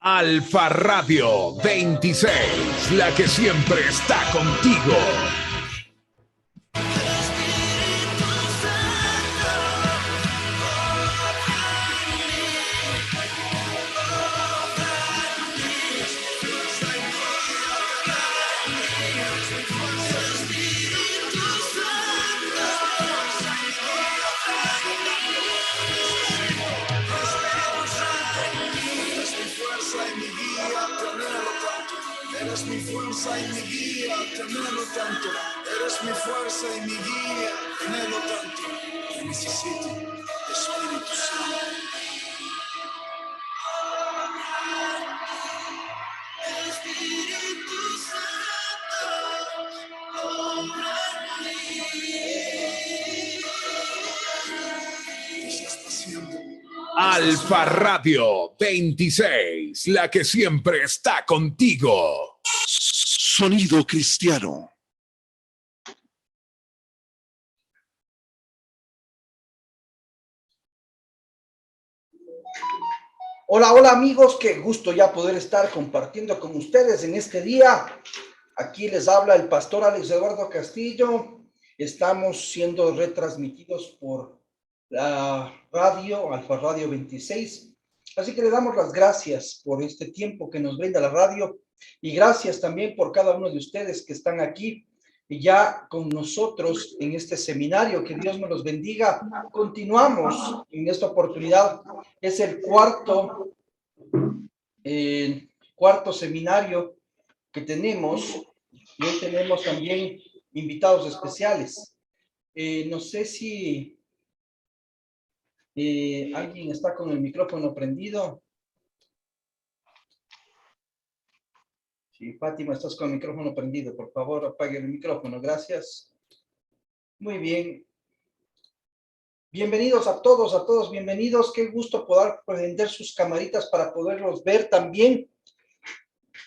Alfa Radio 26, la que siempre está contigo. Eres mi fuerza y mi guía, te anhelo tanto. Eres mi fuerza y mi guía, te anhelo tanto. Te necesito, Espíritu Santo. Espíritu Santo, obra en mí. ¿Qué estás haciendo? Alfa Radio 26, la que siempre está contigo. Sonido cristiano. Hola, hola amigos, qué gusto ya poder estar compartiendo con ustedes en este día. Aquí les habla el pastor Alex Eduardo Castillo. Estamos siendo retransmitidos por la radio, Alfa Radio 26. Así que le damos las gracias por este tiempo que nos brinda la radio y gracias también por cada uno de ustedes que están aquí y ya con nosotros en este seminario. Que Dios me los bendiga. Continuamos en esta oportunidad. Es el cuarto seminario que tenemos y hoy tenemos también invitados especiales. No sé si alguien está con el micrófono prendido. Sí, Fátima, estás con el micrófono prendido. Por favor, apague el micrófono. Gracias. Muy bien. Bienvenidos a todos, bienvenidos. Qué gusto poder prender sus camaritas para poderlos ver también.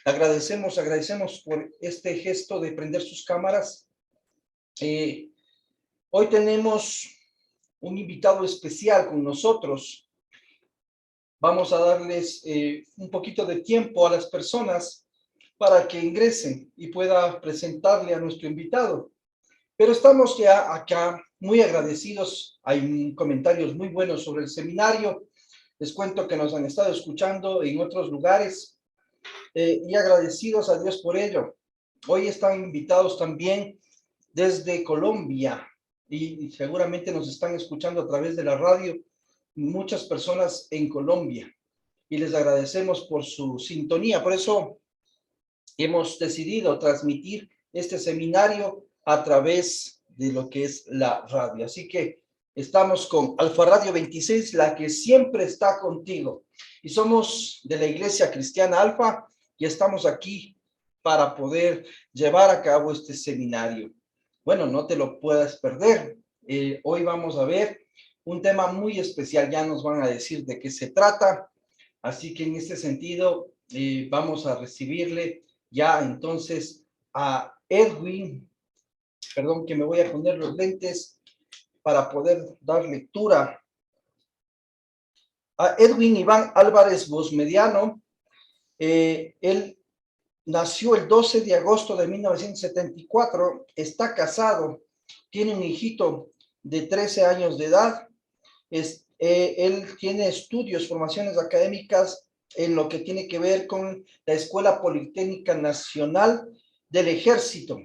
Agradecemos por este gesto de prender sus cámaras. Hoy tenemos un invitado especial con nosotros. Vamos a darles un poquito de tiempo a las personas para que ingresen y pueda presentarle a nuestro invitado. Pero estamos ya acá muy agradecidos. Hay comentarios muy buenos sobre el seminario. Les cuento que nos han estado escuchando en otros lugares y agradecidos a Dios por ello. Hoy están invitados también desde Colombia y seguramente nos están escuchando a través de la radio muchas personas en Colombia y les agradecemos por su sintonía. Por eso hemos decidido transmitir este seminario a través de lo que es la radio. Así que estamos con Alfa Radio 26, la que siempre está contigo. Y somos de la Iglesia Cristiana Alfa y estamos aquí para poder llevar a cabo este seminario. Bueno, no te lo puedas perder. Hoy vamos a ver un tema muy especial. Ya nos van a decir de qué se trata. Así que en este sentido vamos a recibirle ya entonces a Edwin, perdón que me voy a poner los lentes para poder dar lectura, a Edwin Iván Álvarez Bosmediano. Él nació el 12 de agosto de 1974, está casado, tiene un hijito de 13 años de edad. Él tiene estudios, formaciones académicas en lo que tiene que ver con la Escuela Politécnica Nacional del Ejército.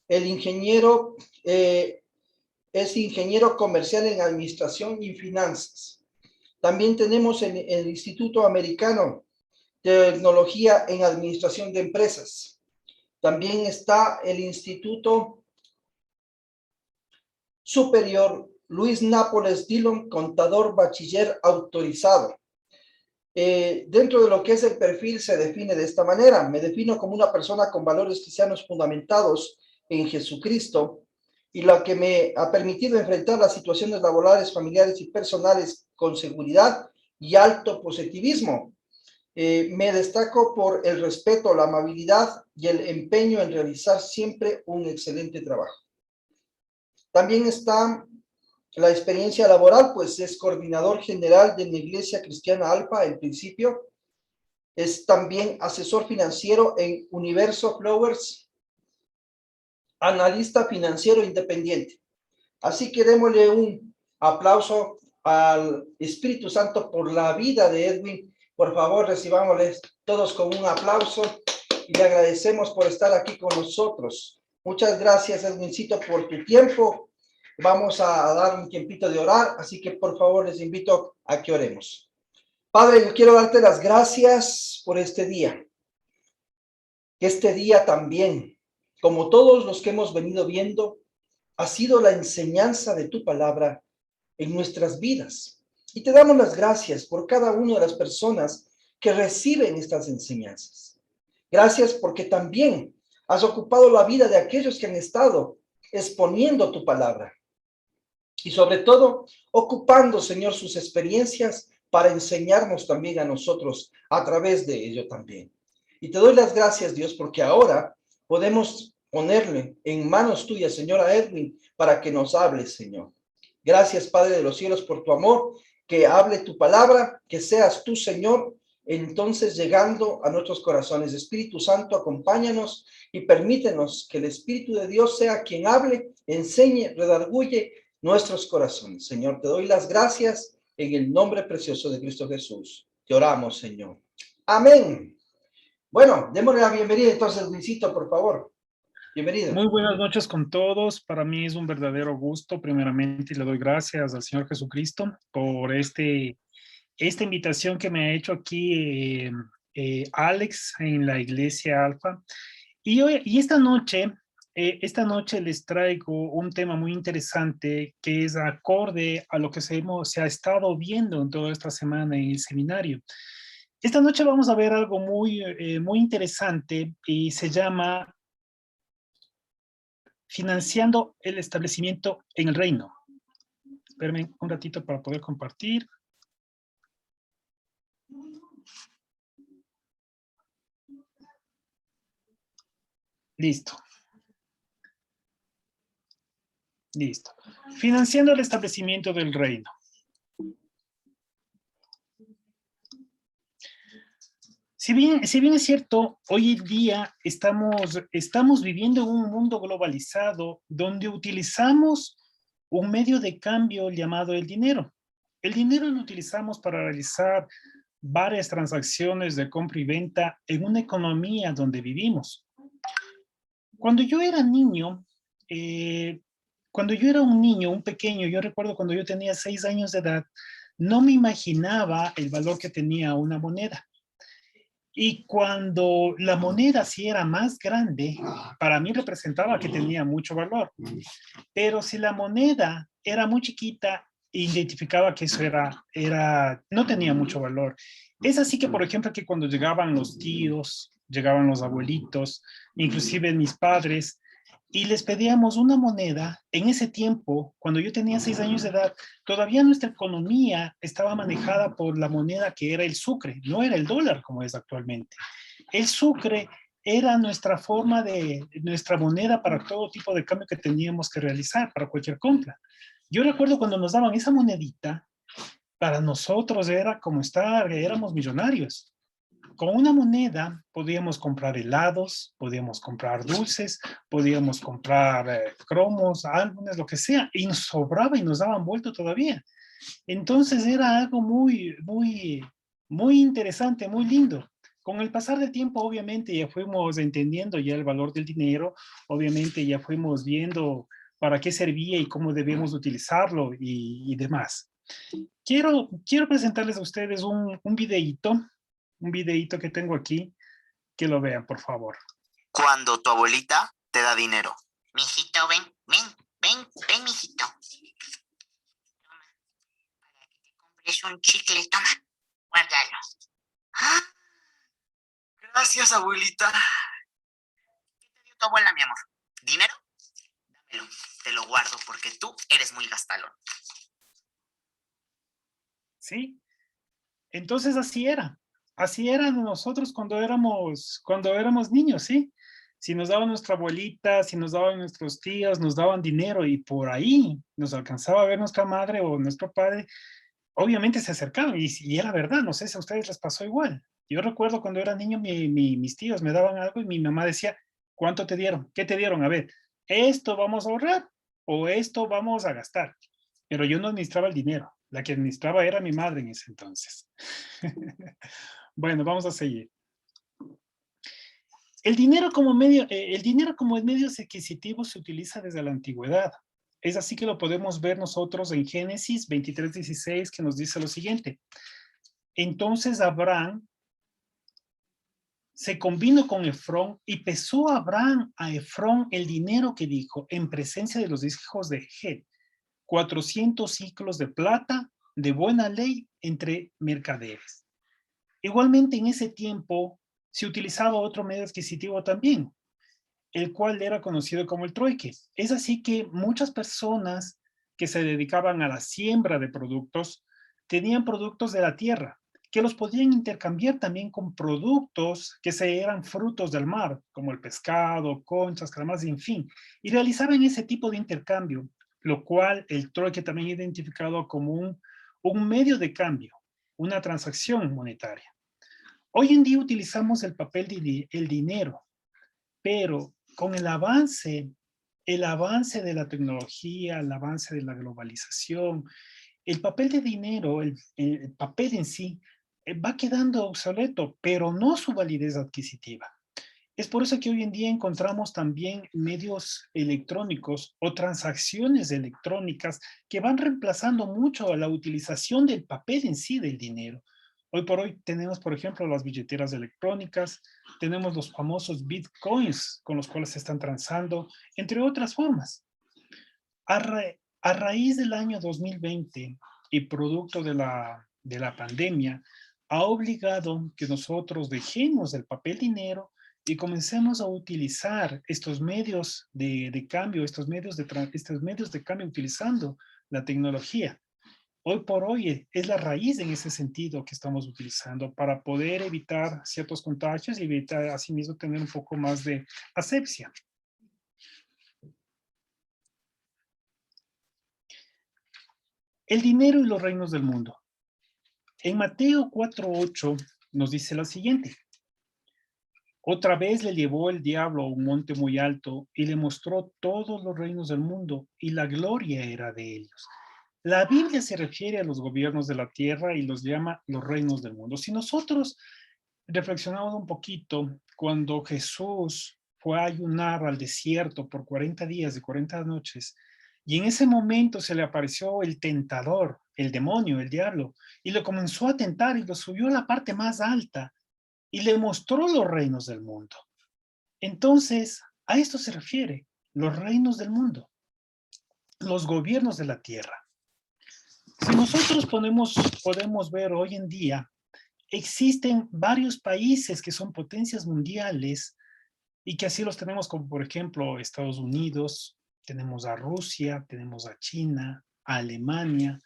El ingeniero es ingeniero comercial en Administración y Finanzas. También tenemos el Instituto Americano de Tecnología en Administración de Empresas. También está el Instituto Superior Luis Nápoles Dillon, contador bachiller autorizado. Dentro de lo que es el perfil se define de esta manera: me defino como una persona con valores cristianos fundamentados en Jesucristo y lo que me ha permitido enfrentar las situaciones laborales, familiares y personales con seguridad y alto positivismo. Me destaco por el respeto, la amabilidad y el empeño en realizar siempre un excelente trabajo. También está la experiencia laboral, pues es coordinador general de la Iglesia Cristiana Alfa, en principio. es también asesor financiero en Universo Flowers, analista financiero independiente. Así que démosle un aplauso al Espíritu Santo por la vida de Edwin. Por favor, recibámosles todos con un aplauso y le agradecemos por estar aquí con nosotros. Muchas gracias, Edwincito, por tu tiempo. Vamos a dar un tiempito de orar, así que por favor les invito a que oremos. Padre, yo quiero darte las gracias por este día. Este día también, como todos los que hemos venido viendo, ha sido la enseñanza de tu palabra en nuestras vidas. Y te damos las gracias por cada una de las personas que reciben estas enseñanzas. Gracias porque también has ocupado la vida de aquellos que han estado exponiendo tu palabra. Y sobre todo, ocupando, Señor, sus experiencias para enseñarnos también a nosotros a través de ello también. Y te doy las gracias, Dios, porque ahora podemos ponerle en manos tuyas, Señor, a Edwin, para que nos hable, Señor. Gracias, Padre de los cielos, por tu amor, que hable tu palabra, que seas tú, Señor, entonces llegando a nuestros corazones. Espíritu Santo, acompáñanos y permítenos que el Espíritu de Dios sea quien hable, enseñe, redarguye nuestros corazones. Señor, te doy las gracias en el nombre precioso de Cristo Jesús. Te oramos, Señor. Amén. Bueno, démosle la bienvenida entonces, Luisito, por favor. Bienvenido. Muy buenas noches con todos. Para mí es un verdadero gusto. Primeramente le doy gracias al Señor Jesucristo por esta invitación que me ha hecho aquí Alex en la Iglesia Alfa. Y esta noche les traigo un tema muy interesante que es acorde a lo que se ha estado viendo en toda esta semana en el seminario. Esta noche vamos a ver algo muy interesante y se llama financiando el establecimiento en el reino. Espérenme un ratito para poder compartir. Listo. Listo. Financiando el establecimiento del reino. Si bien es cierto, hoy en día estamos viviendo en un mundo globalizado donde utilizamos un medio de cambio llamado el dinero. El dinero lo utilizamos para realizar varias transacciones de compra y venta en una economía donde vivimos. Cuando yo era niño, un pequeño, yo recuerdo cuando yo tenía 6 años de edad, no me imaginaba el valor que tenía una moneda. Y cuando la moneda sí era más grande, para mí representaba que tenía mucho valor. Pero si la moneda era muy chiquita, identificaba que eso no tenía mucho valor. Es así que, por ejemplo, que cuando llegaban los tíos, llegaban los abuelitos, inclusive mis padres, y les pedíamos una moneda, en ese tiempo, cuando yo tenía 6 años de edad, todavía nuestra economía estaba manejada por la moneda que era el sucre, no era el dólar como es actualmente. El sucre era nuestra nuestra moneda para todo tipo de cambio que teníamos que realizar, para cualquier compra. Yo recuerdo cuando nos daban esa monedita, para nosotros era como éramos millonarios. Con una moneda podíamos comprar helados, podíamos comprar dulces, podíamos comprar cromos, álbumes, lo que sea, y nos sobraba y nos daban vuelto todavía. Entonces era algo muy interesante, muy lindo. Con el pasar del tiempo, obviamente, ya fuimos entendiendo ya el valor del dinero, obviamente ya fuimos viendo para qué servía y cómo debemos utilizarlo y demás. Quiero presentarles a ustedes un videíto que tengo aquí, que lo vean, por favor. Cuando tu abuelita te da dinero. Mijito, ven, mijito. Toma, para que te compres un chicle, toma, guárdalo. ¡Ah! Gracias, abuelita. ¿Qué te dio tu abuela, mi amor? ¿Dinero? Dámelo, te lo guardo porque tú eres muy gastalón. Sí, entonces así era. Así eran nosotros cuando éramos niños, ¿sí? Si nos daban nuestra abuelita, si nos daban nuestros tíos, nos daban dinero y por ahí nos alcanzaba a ver nuestra madre o nuestro padre, obviamente se acercaban y era verdad, no sé si a ustedes les pasó igual. Yo recuerdo cuando era niño, mis tíos me daban algo y mi mamá decía, ¿cuánto te dieron? ¿Qué te dieron? A ver, ¿esto vamos a ahorrar o esto vamos a gastar? Pero yo no administraba el dinero. La que administraba era mi madre en ese entonces. Bueno, vamos a seguir. El dinero como medio adquisitivo se utiliza desde la antigüedad. Es así que lo podemos ver nosotros en Génesis 23:16, que nos dice lo siguiente. Entonces Abraham se convino con Efrón y pesó Abraham a Efrón el dinero que dijo en presencia de los hijos de Het, 400 ciclos de plata de buena ley entre mercaderes. Igualmente en ese tiempo se utilizaba otro medio adquisitivo también, el cual era conocido como el trueque. Es así que muchas personas que se dedicaban a la siembra de productos tenían productos de la tierra, que los podían intercambiar también con productos que eran frutos del mar, como el pescado, conchas, calamares, en fin, y realizaban ese tipo de intercambio, lo cual el trueque también identificado como un medio de cambio, una transacción monetaria. Hoy en día utilizamos el papel, el dinero, pero con el avance de la tecnología, el avance de la globalización, el papel de dinero, el papel en sí, va quedando obsoleto, pero no su validez adquisitiva. Es por eso que hoy en día encontramos también medios electrónicos o transacciones electrónicas que van reemplazando mucho a la utilización del papel en sí del dinero. Hoy por hoy tenemos, por ejemplo, las billeteras electrónicas, tenemos los famosos bitcoins con los cuales se están transando, entre otras formas. A raíz del año 2020 y producto de la pandemia, ha obligado que nosotros dejemos el papel dinero y comencemos a utilizar estos medios de cambio, estos medios de cambio utilizando la tecnología. Hoy por hoy es la raíz en ese sentido que estamos utilizando para poder evitar ciertos contagios y evitar asimismo tener un poco más de asepsia. El dinero y los reinos del mundo. En Mateo 4:8 nos dice lo siguiente. Otra vez le llevó el diablo a un monte muy alto y le mostró todos los reinos del mundo y la gloria era de ellos. La Biblia se refiere a los gobiernos de la tierra y los llama los reinos del mundo. Si nosotros reflexionamos un poquito, cuando Jesús fue a ayunar al desierto por 40 días y 40 noches, y en ese momento se le apareció el tentador, el demonio, el diablo, y le comenzó a tentar y lo subió a la parte más alta y le mostró los reinos del mundo. Entonces, a esto se refiere, los reinos del mundo, los gobiernos de la tierra. Si nosotros podemos ver hoy en día, existen varios países que son potencias mundiales y que así los tenemos como por ejemplo Estados Unidos, tenemos a Rusia, tenemos a China, a Alemania,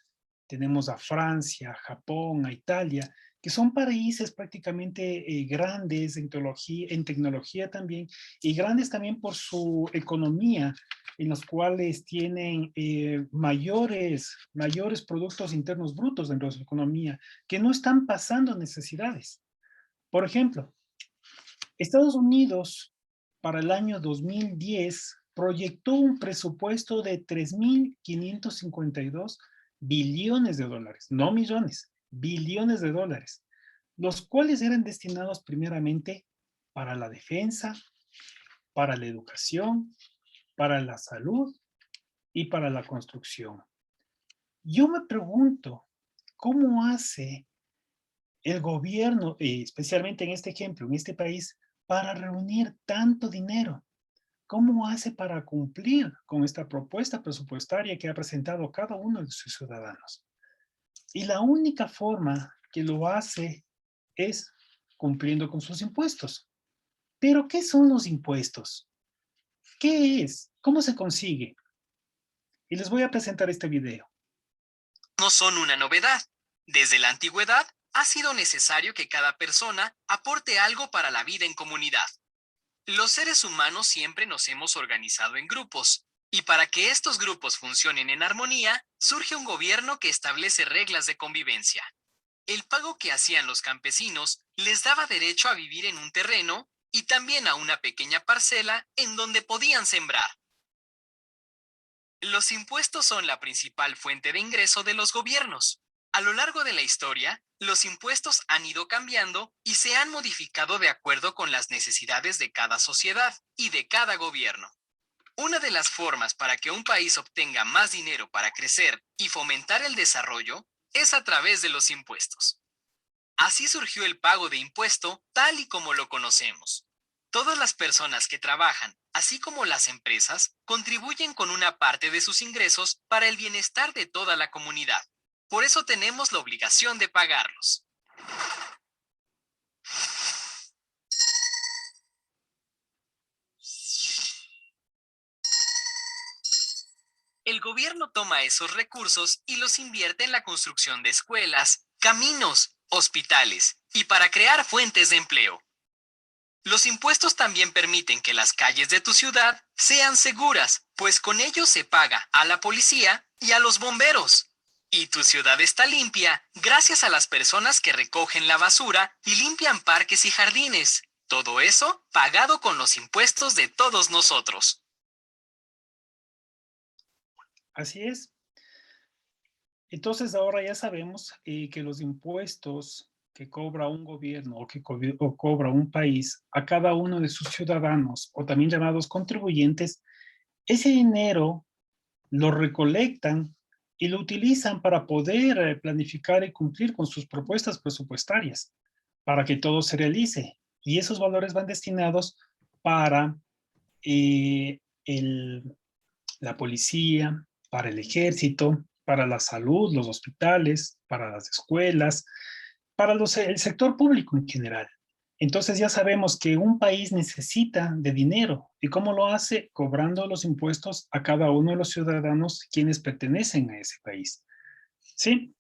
tenemos a Francia, a Japón, a Italia, que son países prácticamente grandes en tecnología también, y grandes también por su economía, en los cuales tienen mayores productos internos brutos dentro de su economía, que no están pasando necesidades. Por ejemplo, Estados Unidos para el año 2010 proyectó un presupuesto de 3.552 billones de dólares, no millones, billones de dólares, los cuales eran destinados primeramente para la defensa, para la educación, para la salud y para la construcción. Yo me pregunto, ¿cómo hace el gobierno, especialmente en este ejemplo, en este país, para reunir tanto dinero? ¿Cómo hace para cumplir con esta propuesta presupuestaria que ha presentado cada uno de sus ciudadanos? Y la única forma que lo hace es cumpliendo con sus impuestos. ¿Pero qué son los impuestos? ¿Qué es? ¿Cómo se consigue? Y les voy a presentar este video. No son una novedad. Desde la antigüedad ha sido necesario que cada persona aporte algo para la vida en comunidad. Los seres humanos siempre nos hemos organizado en grupos, y para que estos grupos funcionen en armonía, surge un gobierno que establece reglas de convivencia. El pago que hacían los campesinos les daba derecho a vivir en un terreno y también a una pequeña parcela en donde podían sembrar. Los impuestos son la principal fuente de ingreso de los gobiernos. A lo largo de la historia, los impuestos han ido cambiando y se han modificado de acuerdo con las necesidades de cada sociedad y de cada gobierno. Una de las formas para que un país obtenga más dinero para crecer y fomentar el desarrollo es a través de los impuestos. Así surgió el pago de impuesto tal y como lo conocemos. Todas las personas que trabajan, así como las empresas, contribuyen con una parte de sus ingresos para el bienestar de toda la comunidad. Por eso tenemos la obligación de pagarlos. El gobierno toma esos recursos y los invierte en la construcción de escuelas, caminos, hospitales y para crear fuentes de empleo. Los impuestos también permiten que las calles de tu ciudad sean seguras, pues con ellos se paga a la policía y a los bomberos. Y tu ciudad está limpia gracias a las personas que recogen la basura y limpian parques y jardines. Todo eso pagado con los impuestos de todos nosotros. Así es. Entonces ahora ya sabemos que los impuestos que cobra un gobierno o que cobra un país a cada uno de sus ciudadanos, o también llamados contribuyentes, ese dinero lo recolectan y lo utilizan para poder planificar y cumplir con sus propuestas presupuestarias, para que todo se realice. Y esos valores van destinados para la policía, para el ejército, para la salud, los hospitales, para las escuelas, para el sector público en general. Entonces ya sabemos que un país necesita de dinero. ¿Y cómo lo hace? Cobrando los impuestos a cada uno de los ciudadanos quienes pertenecen a ese país. ¿Sí?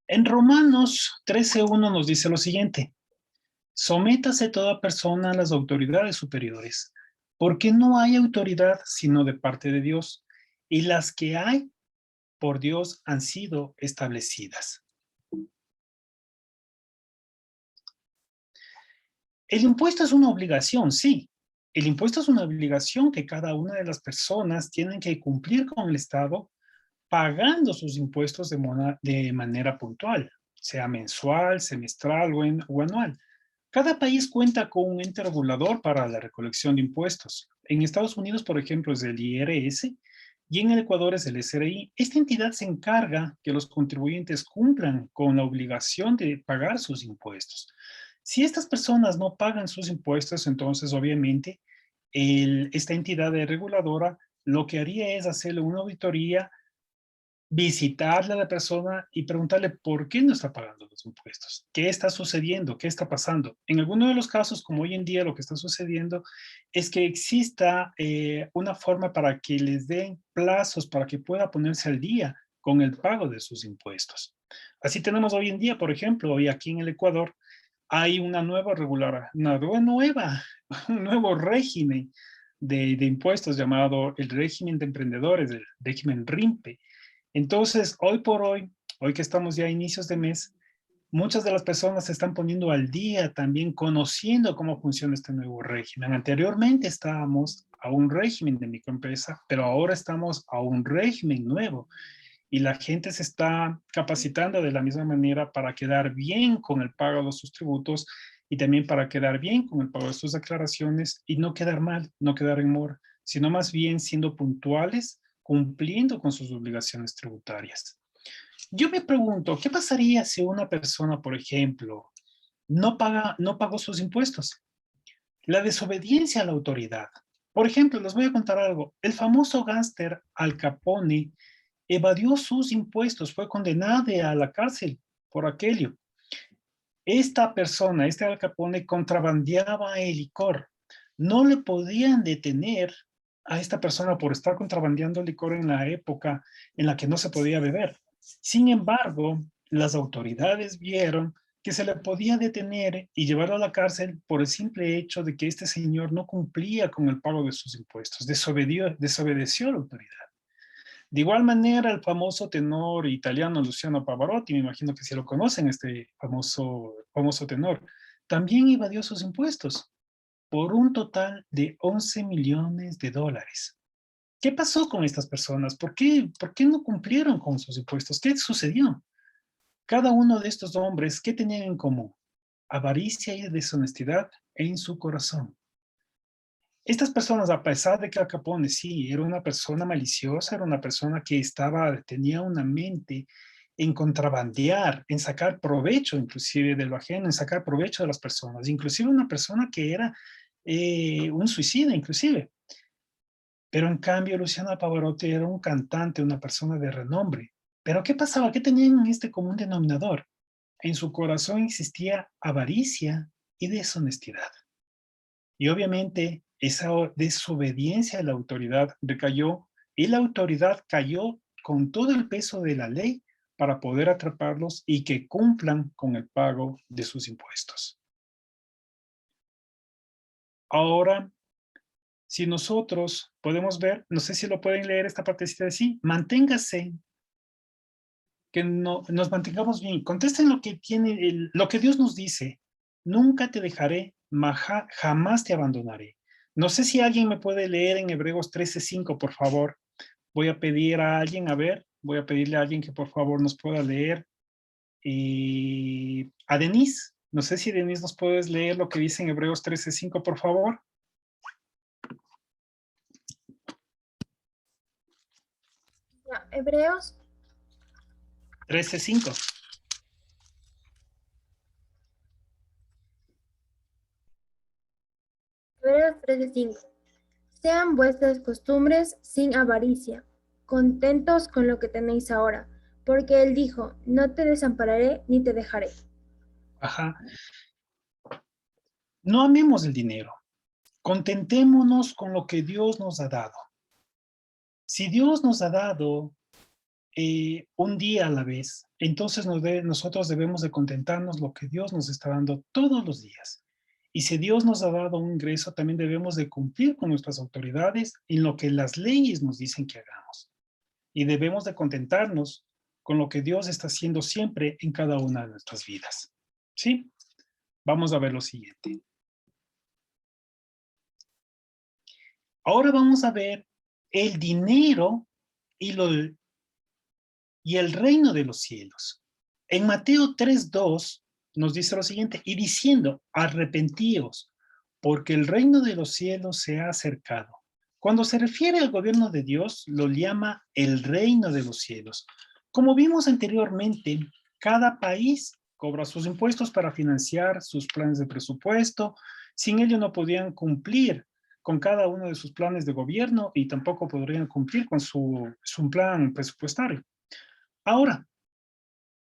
En Romanos 13:1 nos dice lo siguiente: sométase toda persona a las autoridades superiores, porque no hay autoridad sino de parte de Dios, y las que hay por Dios han sido establecidas. El impuesto es una obligación, sí. El impuesto es una obligación que cada una de las personas tienen que cumplir con el Estado, pagando sus impuestos de manera puntual, sea mensual, semestral o anual. Cada país cuenta con un ente regulador para la recolección de impuestos. En Estados Unidos, por ejemplo, es el IRS y en el Ecuador es el SRI. Esta entidad se encarga que los contribuyentes cumplan con la obligación de pagar sus impuestos. Si estas personas no pagan sus impuestos, entonces obviamente esta entidad reguladora lo que haría es hacerle una auditoría, visitarle a la persona y preguntarle por qué no está pagando los impuestos, qué está sucediendo, qué está pasando. En algunos de los casos, como hoy en día lo que está sucediendo, es que exista una forma para que les den plazos para que pueda ponerse al día con el pago de sus impuestos. Así tenemos hoy en día, por ejemplo, hoy aquí en el Ecuador, hay un nuevo régimen de impuestos llamado el régimen de emprendedores, el régimen RIMPE. Entonces, hoy por hoy que estamos ya a inicios de mes, muchas de las personas se están poniendo al día también conociendo cómo funciona este nuevo régimen. Anteriormente estábamos a un régimen de microempresa, pero ahora estamos a un régimen nuevo. Y la gente se está capacitando de la misma manera para quedar bien con el pago de sus tributos y también para quedar bien con el pago de sus declaraciones y no quedar mal, no quedar en mora, sino más bien siendo puntuales, cumpliendo con sus obligaciones tributarias. Yo me pregunto, ¿qué pasaría si una persona, por ejemplo, no pagó sus impuestos? La desobediencia a la autoridad. Por ejemplo, les voy a contar algo. El famoso gángster Al Capone evadió sus impuestos, fue condenado a la cárcel por aquello. Esta persona, Al Capone, contrabandeaba el licor. No le podían detener a esta persona por estar contrabandeando licor en la época en la que no se podía beber. Sin embargo, las autoridades vieron que se le podía detener y llevarlo a la cárcel por el simple hecho de que este señor no cumplía con el pago de sus impuestos, desobedeció a la autoridad. De igual manera, el famoso tenor italiano Luciano Pavarotti, me imagino que sí lo conocen, este famoso tenor, también evadió sus impuestos por un total de 11 millones de dólares. ¿Qué pasó con estas personas? ¿Por qué no cumplieron con sus impuestos? ¿Qué sucedió? Cada uno de estos hombres, ¿qué tenían en común? Avaricia y deshonestidad en su corazón. Estas personas, a pesar de que Al Capone sí era una persona maliciosa, era una persona que tenía una mente en contrabandear, en sacar provecho inclusive de lo ajeno, en sacar provecho de las personas, inclusive una persona que era un suicida inclusive. Pero en cambio Luciano Pavarotti era un cantante, una persona de renombre. ¿Pero qué pasaba? ¿Qué tenían en este común denominador? En su corazón existía avaricia y deshonestidad. Y obviamente esa desobediencia a la autoridad recayó y la autoridad cayó con todo el peso de la ley para poder atraparlos y que cumplan con el pago de sus impuestos. Ahora, si nosotros podemos ver, no sé si lo pueden leer esta partecita de sí, manténgase, que nos mantengamos bien, contesten lo que lo que Dios nos dice, nunca te dejaré, jamás te abandonaré. No sé si alguien me puede leer en Hebreos 13:5, por favor. Voy a pedir a alguien, voy a pedirle a alguien que por favor nos pueda leer. Y a Denise, no sé si Denise nos puedes leer lo que dice en Hebreos 13:5, por favor. Hebreos 13:5. Hebreos 13:5. Sean vuestras costumbres sin avaricia, contentos con lo que tenéis ahora, porque Él dijo, no te desampararé ni te dejaré. Ajá. No amemos el dinero. Contentémonos con lo que Dios nos ha dado. Si Dios nos ha dado un día a la vez, entonces nosotros debemos de contentarnos lo que Dios nos está dando todos los días. Y si Dios nos ha dado un ingreso, también debemos de cumplir con nuestras autoridades en lo que las leyes nos dicen que hagamos. Y debemos de contentarnos con lo que Dios está haciendo siempre en cada una de nuestras vidas. ¿Sí? Vamos a ver lo siguiente. Ahora vamos a ver el dinero y el reino de los cielos. En Mateo 3:2 nos dice lo siguiente, y diciendo, arrepentíos, porque el reino de los cielos se ha acercado. Cuando se refiere al gobierno de Dios, lo llama el reino de los cielos. Como vimos anteriormente, cada país cobra sus impuestos para financiar sus planes de presupuesto. Sin ello no podían cumplir con cada uno de sus planes de gobierno y tampoco podrían cumplir con su plan presupuestario. Ahora,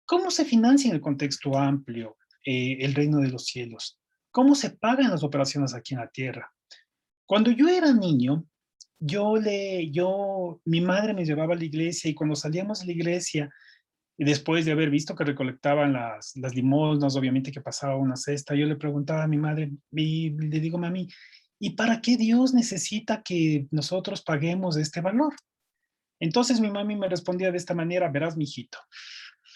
¿cómo se financia en el contexto amplio el reino de los cielos? ¿Cómo se pagan las operaciones aquí en la tierra? Cuando yo era niño, mi madre me llevaba a la iglesia y cuando salíamos de la iglesia, y después de haber visto que recolectaban las limosnas, obviamente que pasaba una cesta, yo le preguntaba a mi madre, y le digo, mami, ¿y para qué Dios necesita que nosotros paguemos este valor? Entonces mi mami me respondía de esta manera, verás, mijito,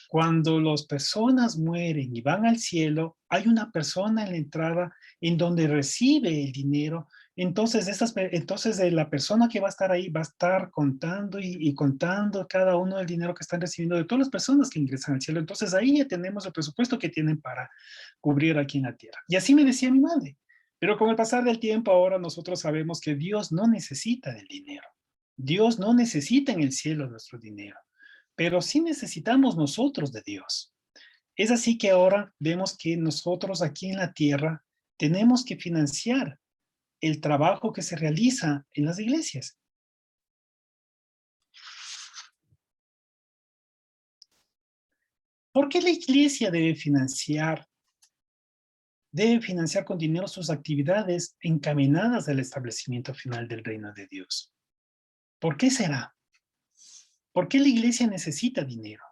cuando las personas mueren y van al cielo, hay una persona en la entrada en donde recibe el dinero. Entonces la persona que va a estar ahí va a estar contando y contando cada uno del dinero que están recibiendo de todas las personas que ingresan al cielo. Entonces ahí ya tenemos el presupuesto que tienen para cubrir aquí en la tierra. Y así me decía mi madre. Pero con el pasar del tiempo ahora nosotros sabemos que Dios no necesita del dinero. Dios no necesita en el cielo nuestro dinero, pero sí necesitamos nosotros de Dios. Es así que ahora vemos que nosotros aquí en la tierra tenemos que financiar el trabajo que se realiza en las iglesias. ¿Por qué la iglesia debe financiar con dinero sus actividades encaminadas al establecimiento final del reino de Dios? ¿Por qué será? ¿Por qué la iglesia necesita dinero?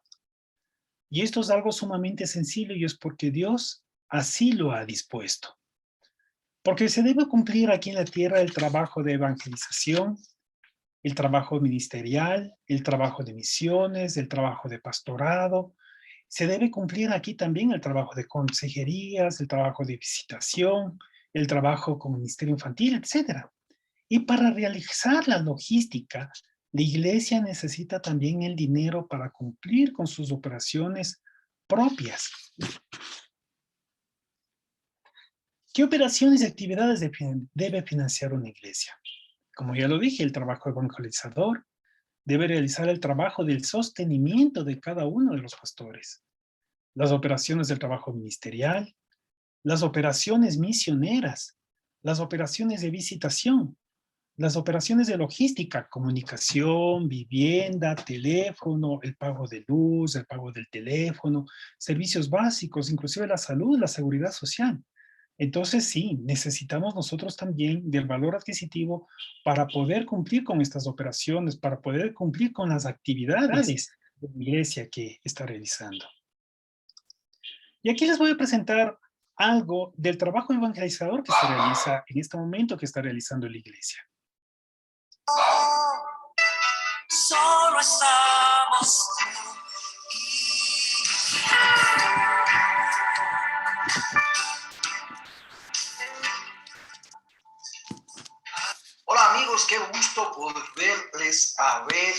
Y esto es algo sumamente sencillo y es porque Dios así lo ha dispuesto. Porque se debe cumplir aquí en la tierra el trabajo de evangelización, el trabajo ministerial, el trabajo de misiones, el trabajo de pastorado. Se debe cumplir aquí también el trabajo de consejerías, el trabajo de visitación, el trabajo con ministerio infantil, etc. Y para realizar la logística, la iglesia necesita también el dinero para cumplir con sus operaciones propias. ¿Qué operaciones y actividades debe financiar una iglesia? Como ya lo dije, el trabajo evangelizador debe realizar el trabajo del sostenimiento de cada uno de los pastores, las operaciones del trabajo ministerial, las operaciones misioneras, las operaciones de visitación, las operaciones de logística, comunicación, vivienda, teléfono, el pago de luz, el pago del teléfono, servicios básicos, inclusive la salud, la seguridad social. Entonces sí, necesitamos nosotros también del valor adquisitivo para poder cumplir con estas operaciones, para poder cumplir con las actividades de la iglesia que está realizando. Y aquí les voy a presentar algo del trabajo evangelizador que se realiza en este momento que está realizando la iglesia. Solo estamos tú y Hola amigos, qué gusto volverles a ver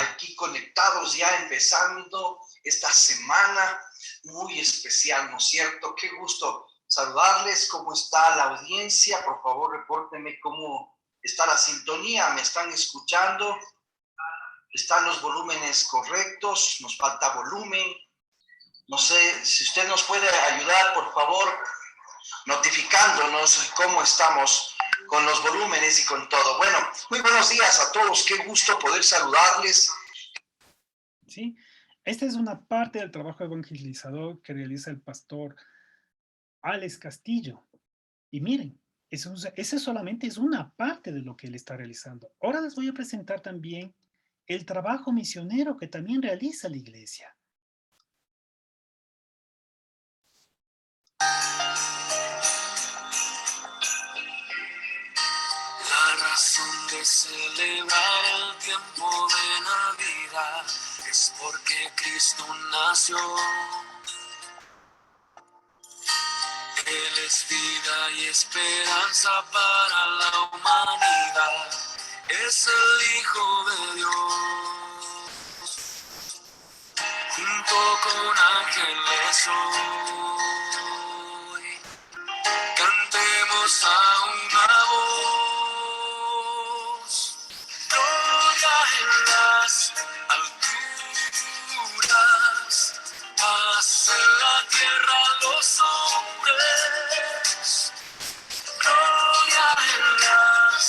aquí conectados ya empezando esta semana muy especial, ¿no es cierto? Qué gusto saludarles, ¿cómo está la audiencia? Por favor, repórtenme cómo está la sintonía, ¿me están escuchando? ¿Están los volúmenes correctos? ¿Nos falta volumen? No sé, si usted nos puede ayudar, por favor, notificándonos cómo estamos con los volúmenes y con todo. Bueno, muy buenos días a todos, qué gusto poder saludarles. Sí, esta es una parte del trabajo evangelizador que realiza el pastor Alex Castillo. Y miren, esa solamente es una parte de lo que él está realizando. Ahora les voy a presentar también el trabajo misionero que también realiza la iglesia. La razón de celebrar el tiempo de Navidad es porque Cristo nació. Él es vida y esperanza para la humanidad. Es el Hijo de Dios. Junto con ángeles hoy cantemos a una voz. Gloria en las alturas, paz en la tierra a los hombres. Gloria en las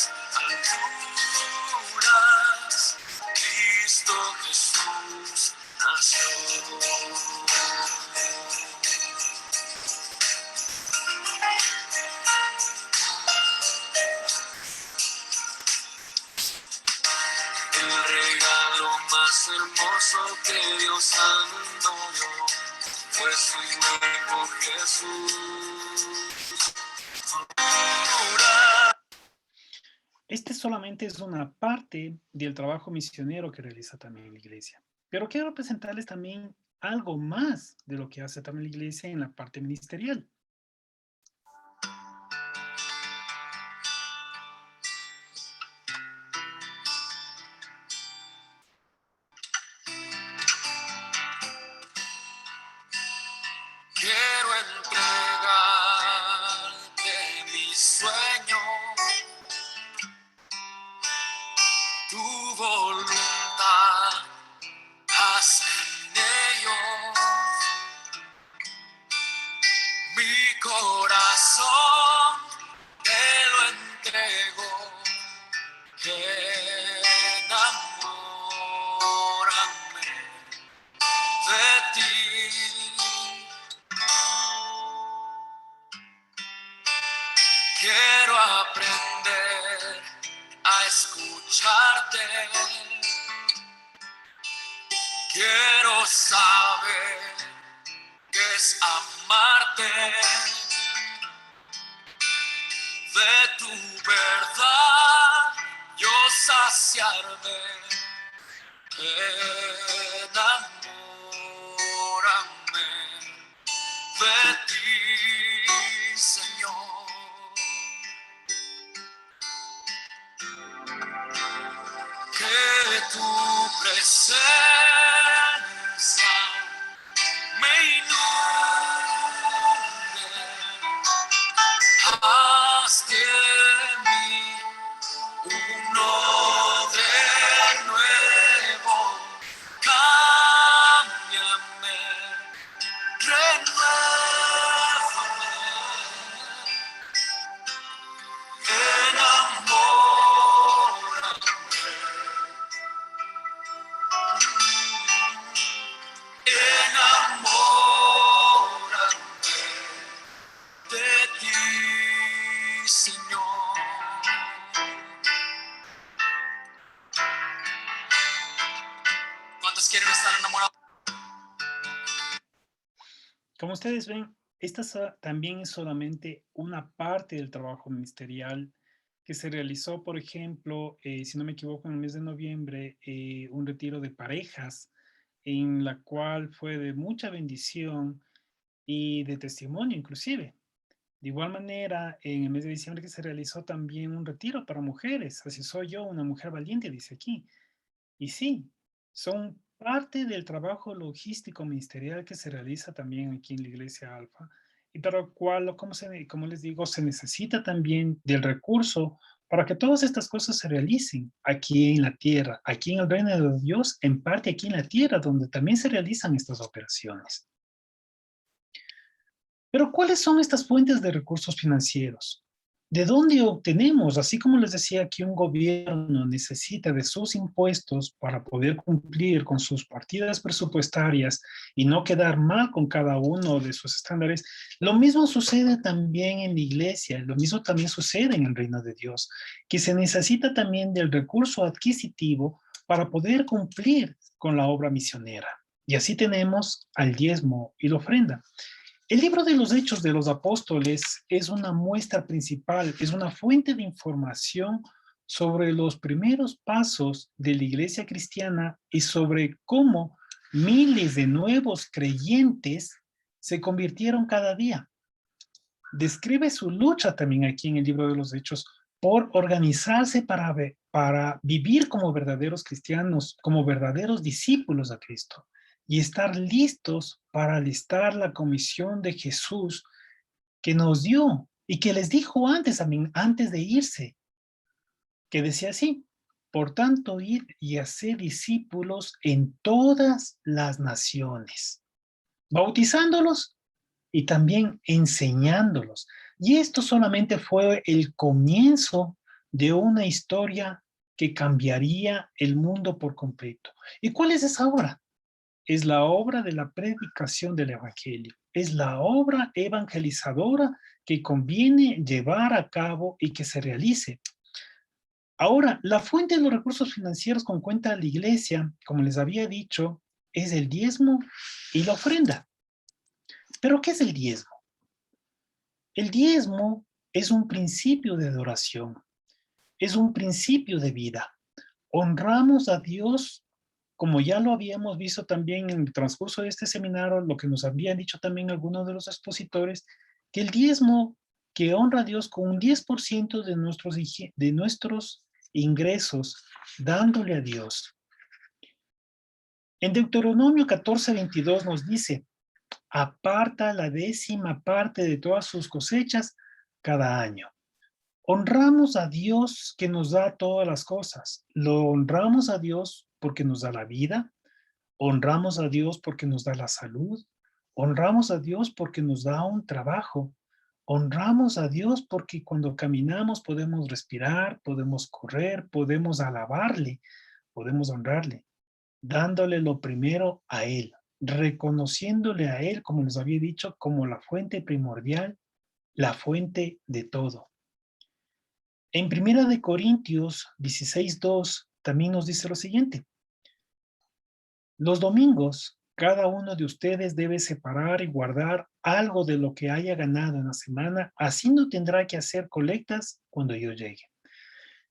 alturas, Cristo Jesús nació. El regalo más hermoso que Dios al mundo dio fue su Hijo Jesús. Este solamente es una parte del trabajo misionero que realiza también la iglesia. Pero quiero presentarles también algo más de lo que hace también la iglesia en la parte ministerial. Quiero entregarte mi sueño, tu voluntad, haz en ello. Mi corazón te lo entrego, enamórame de ti. Quiero aprender a escucharte. Quiero saber qué es amarte. De tu verdad yo saciarme Como ustedes ven, esta también es solamente una parte del trabajo ministerial que se realizó, por ejemplo, si no me equivoco, en el mes de noviembre, un retiro de parejas en la cual fue de mucha bendición y de testimonio inclusive. De igual manera, en el mes de diciembre que se realizó también un retiro para mujeres. Así soy yo, una mujer valiente, dice aquí. Y sí, son parte del trabajo logístico ministerial que se realiza también aquí en la Iglesia Alfa, y para lo cual, como les digo, se necesita también del recurso para que todas estas cosas se realicen aquí en la tierra, aquí en el reino de Dios, en parte aquí en la tierra, donde también se realizan estas operaciones. Pero ¿cuáles son estas fuentes de recursos financieros? ¿De dónde obtenemos? Así como les decía que un gobierno necesita de sus impuestos para poder cumplir con sus partidas presupuestarias y no quedar mal con cada uno de sus estándares, lo mismo sucede también en la iglesia, lo mismo también sucede en el reino de Dios, que se necesita también del recurso adquisitivo para poder cumplir con la obra misionera. Y así tenemos al diezmo y la ofrenda. El libro de los Hechos de los Apóstoles es una muestra principal, es una fuente de información sobre los primeros pasos de la iglesia cristiana y sobre cómo miles de nuevos creyentes se convirtieron cada día. Describe su lucha también aquí en el libro de los Hechos por organizarse para vivir como verdaderos cristianos, como verdaderos discípulos de Cristo, y estar listos para alistar la comisión de Jesús que nos dio y que les dijo antes de irse, que decía así: por tanto, id y haced discípulos en todas las naciones, bautizándolos y también enseñándolos. Y esto solamente fue el comienzo de una historia que cambiaría el mundo por completo. ¿Y cuál es esa obra? Es la obra de la predicación del evangelio. Es la obra evangelizadora que conviene llevar a cabo y que se realice. Ahora, la fuente de los recursos financieros con cuenta de la iglesia, como les había dicho, es el diezmo y la ofrenda. ¿Pero qué es el diezmo? El diezmo es un principio de adoración, es un principio de vida. Honramos a Dios, como ya lo habíamos visto también en el transcurso de este seminario, lo que nos habían dicho también algunos de los expositores, que el diezmo que honra a Dios con un 10% de nuestros ingresos, dándole a Dios. En Deuteronomio 14:22 nos dice: aparta la 10ª parte de todas sus cosechas cada año. Honramos a Dios que nos da todas las cosas. Lo honramos a Dios porque nos da la vida. Honramos a Dios porque nos da la salud. Honramos a Dios porque nos da un trabajo. Honramos a Dios porque cuando caminamos podemos respirar, podemos correr, podemos alabarle, podemos honrarle, dándole lo primero a Él, reconociéndole a Él, como les había dicho, como la fuente primordial, la fuente de todo. En 1 Corintios 16:2 también nos dice lo siguiente: los domingos, cada uno de ustedes debe separar y guardar algo de lo que haya ganado en la semana, así no tendrá que hacer colectas cuando yo llegue.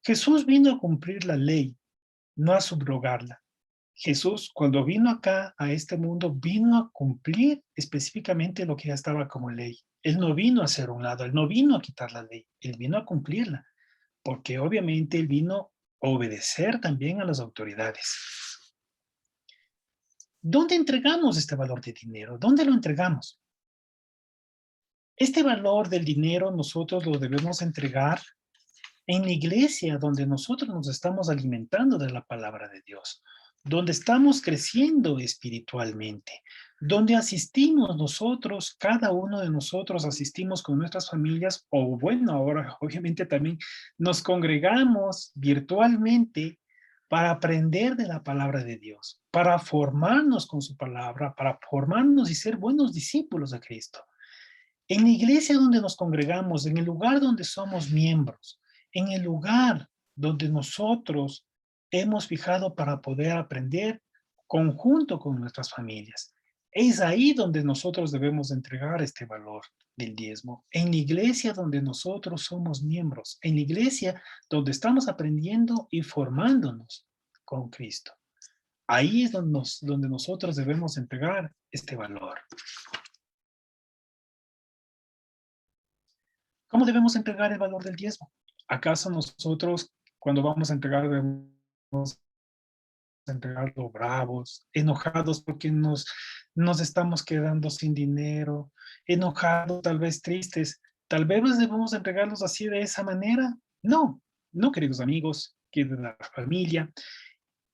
Jesús vino a cumplir la ley, no a subrogarla. Jesús, cuando vino acá a este mundo, vino a cumplir específicamente lo que ya estaba como ley. Él no vino a hacer un lado, él no vino a quitar la ley, él vino a cumplirla, porque obviamente él vino a obedecer también a las autoridades. ¿Dónde entregamos este valor de dinero? ¿Dónde lo entregamos? Este valor del dinero nosotros lo debemos entregar en la iglesia, donde nosotros nos estamos alimentando de la palabra de Dios, donde estamos creciendo espiritualmente, donde asistimos nosotros, cada uno de nosotros asistimos con nuestras familias, o bueno, ahora obviamente también nos congregamos virtualmente para aprender de la palabra de Dios, para formarnos con su palabra, para formarnos y ser buenos discípulos de Cristo. En la iglesia donde nos congregamos, en el lugar donde somos miembros, en el lugar donde nosotros hemos fijado para poder aprender conjunto con nuestras familias. Es ahí donde nosotros debemos entregar este valor del diezmo. En la iglesia donde nosotros somos miembros. En la iglesia donde estamos aprendiendo y formándonos con Cristo. Ahí es donde nosotros debemos entregar este valor. ¿Cómo debemos entregar el valor del diezmo? ¿Acaso nosotros, cuando vamos a entregar, debemos entregarlo bravos, enojados porque nos estamos quedando sin dinero, enojados, tal vez tristes? Tal vez debemos entregarlos así, de esa manera. No, no, queridos amigos, querida la familia.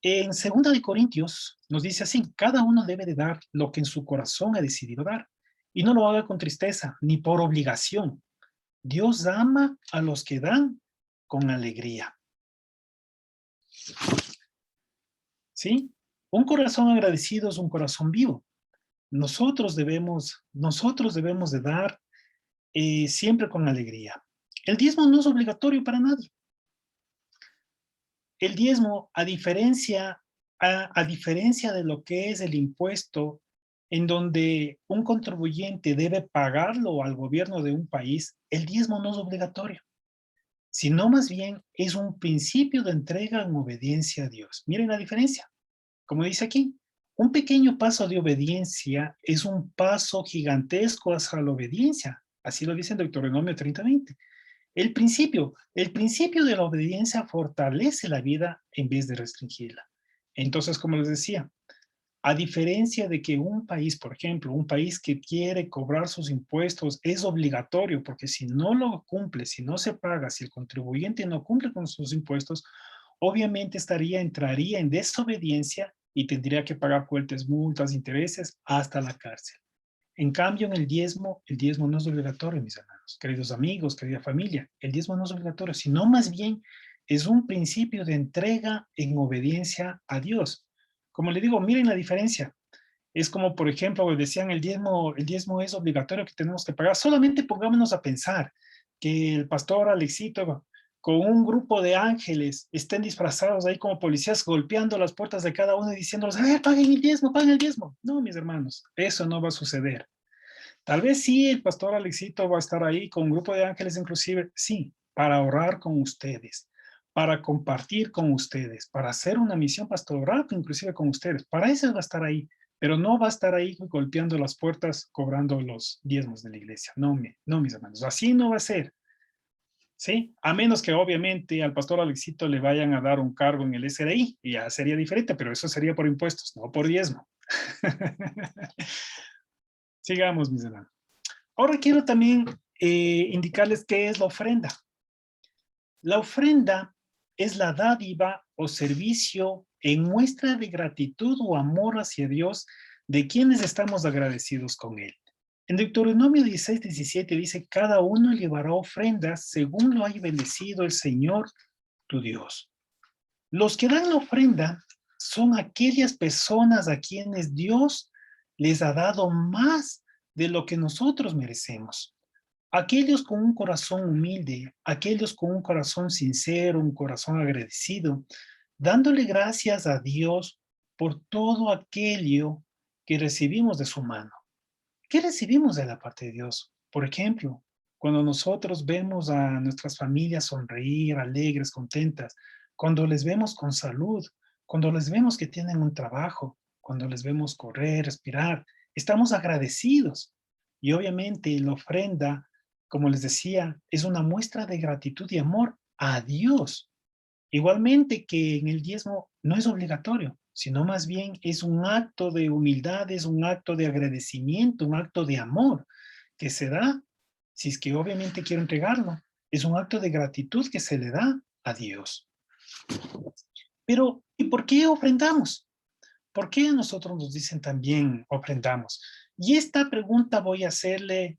En 2 de Corintios nos dice así: cada uno debe de dar lo que en su corazón ha decidido dar, y no lo haga con tristeza ni por obligación. Dios ama a los que dan con alegría. ¿Sí? Un corazón agradecido es un corazón vivo. Nosotros debemos de dar siempre con alegría. El diezmo no es obligatorio para nadie. El diezmo, a diferencia de lo que es el impuesto, en donde un contribuyente debe pagarlo al gobierno de un país, el diezmo no es obligatorio, sino más bien es un principio de entrega en obediencia a Dios. Miren la diferencia. Como dice aquí, un pequeño paso de obediencia es un paso gigantesco hacia la obediencia. Así lo dice en Deuteronomio 30:20. El principio de la obediencia fortalece la vida en vez de restringirla. Entonces, como les decía, a diferencia de que un país, por ejemplo, un país que quiere cobrar sus impuestos es obligatorio, porque si no lo cumple, si no se paga, si el contribuyente no cumple con sus impuestos, obviamente entraría en desobediencia y tendría que pagar fuertes multas, intereses, hasta la cárcel. En cambio, en el diezmo no es obligatorio, mis hermanos, queridos amigos, querida familia. El diezmo no es obligatorio, sino más bien es un principio de entrega en obediencia a Dios. Como le digo, miren la diferencia. Es como, por ejemplo, decían el diezmo es obligatorio, que tenemos que pagar. Solamente pongámonos a pensar que el pastor Alexito con un grupo de ángeles estén disfrazados ahí como policías, golpeando las puertas de cada uno y diciéndoles: paguen el diezmo, paguen el diezmo. No, mis hermanos, eso no va a suceder. Tal vez sí, el pastor Alexito va a estar ahí con un grupo de ángeles inclusive, sí, para orar con ustedes, para compartir con ustedes, para hacer una misión pastoral inclusive con ustedes. Para eso va a estar ahí, pero no va a estar ahí golpeando las puertas, cobrando los diezmos de la iglesia. No, mis hermanos, así no va a ser. ¿Sí? A menos que obviamente al pastor Alexito le vayan a dar un cargo en el SRI, y ya sería diferente, pero eso sería por impuestos, no por diezmo. Sigamos, mis hermanos. Ahora quiero también indicarles qué es la ofrenda. La ofrenda es la dádiva o servicio en muestra de gratitud o amor hacia Dios de quienes estamos agradecidos con Él. En Deuteronomio 16:17 dice: cada uno llevará ofrendas según lo haya bendecido el Señor tu Dios. Los que dan la ofrenda son aquellas personas a quienes Dios les ha dado más de lo que nosotros merecemos. Aquellos con un corazón humilde, aquellos con un corazón sincero, un corazón agradecido, dándole gracias a Dios por todo aquello que recibimos de su mano. ¿Qué recibimos de la parte de Dios? Por ejemplo, cuando nosotros vemos a nuestras familias sonreír, alegres, contentas, cuando les vemos con salud, cuando les vemos que tienen un trabajo, cuando les vemos correr, respirar, estamos agradecidos. Y obviamente la ofrenda, como les decía, es una muestra de gratitud y amor a Dios. Igualmente que en el diezmo no es obligatorio, sino más bien es un acto de humildad, es un acto de agradecimiento, un acto de amor que se da, si es que obviamente quiero entregarlo, es un acto de gratitud que se le da a Dios. Pero, ¿y por qué ofrendamos? ¿Por qué a nosotros nos dicen también ofrendamos? Y esta pregunta voy a hacerle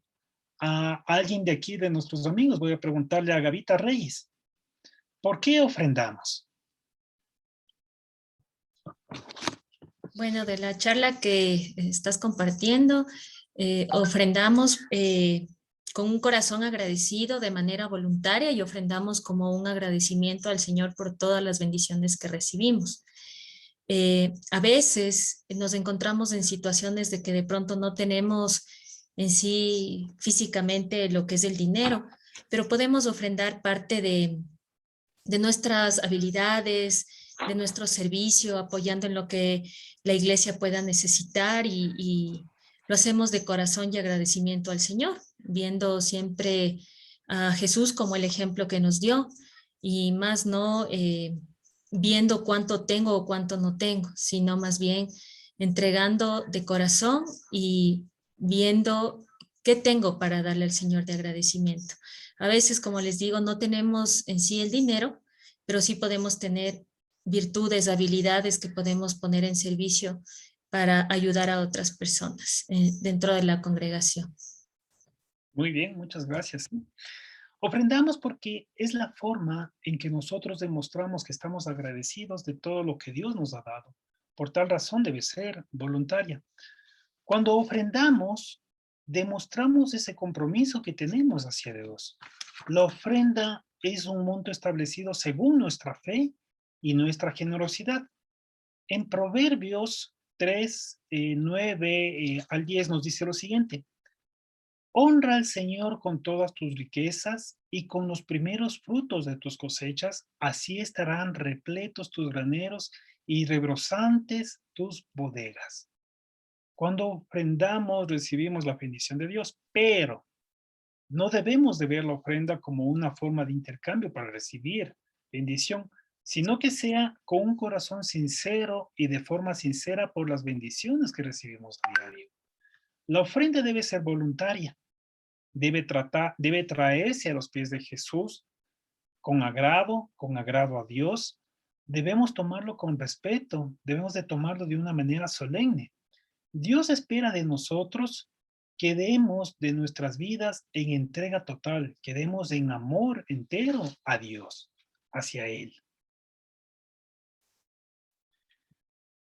a alguien de aquí, de nuestros amigos, voy a preguntarle a Gavita Reyes. ¿Por qué ofrendamos? Bueno, de la charla que estás compartiendo, ofrendamos con un corazón agradecido de manera voluntaria y ofrendamos como un agradecimiento al Señor por todas las bendiciones que recibimos. A veces nos encontramos en situaciones de que de pronto no tenemos en sí físicamente lo que es el dinero, pero podemos ofrendar parte de nuestras habilidades, de nuestro servicio, apoyando en lo que la iglesia pueda necesitar y lo hacemos de corazón y agradecimiento al Señor, viendo siempre a Jesús como el ejemplo que nos dio y más no viendo cuánto tengo o cuánto no tengo, sino más bien entregando de corazón y viendo qué tengo para darle al Señor de agradecimiento. A veces, como les digo, no tenemos en sí el dinero, pero sí podemos tener virtudes, habilidades que podemos poner en servicio para ayudar a otras personas dentro de la congregación. Muy bien, muchas gracias. Ofrendamos porque es la forma en que nosotros demostramos que estamos agradecidos de todo lo que Dios nos ha dado. Por tal razón debe ser voluntaria. Cuando ofrendamos, demostramos ese compromiso que tenemos hacia Dios. La ofrenda es un monto establecido según nuestra fe y nuestra generosidad. En Proverbios 3, 9 al 10 nos dice lo siguiente: honra al Señor con todas tus riquezas y con los primeros frutos de tus cosechas, así estarán repletos tus graneros y rebrosantes tus bodegas. Cuando ofrendamos, recibimos la bendición de Dios, pero no debemos de ver la ofrenda como una forma de intercambio para recibir bendición, sino que sea con un corazón sincero y de forma sincera por las bendiciones que recibimos a diario. La ofrenda debe ser voluntaria, debe traerse a los pies de Jesús con agrado a Dios. Debemos tomarlo con respeto, debemos de tomarlo de una manera solemne. Dios espera de nosotros que demos de nuestras vidas en entrega total, que demos en amor entero a Dios, hacia Él.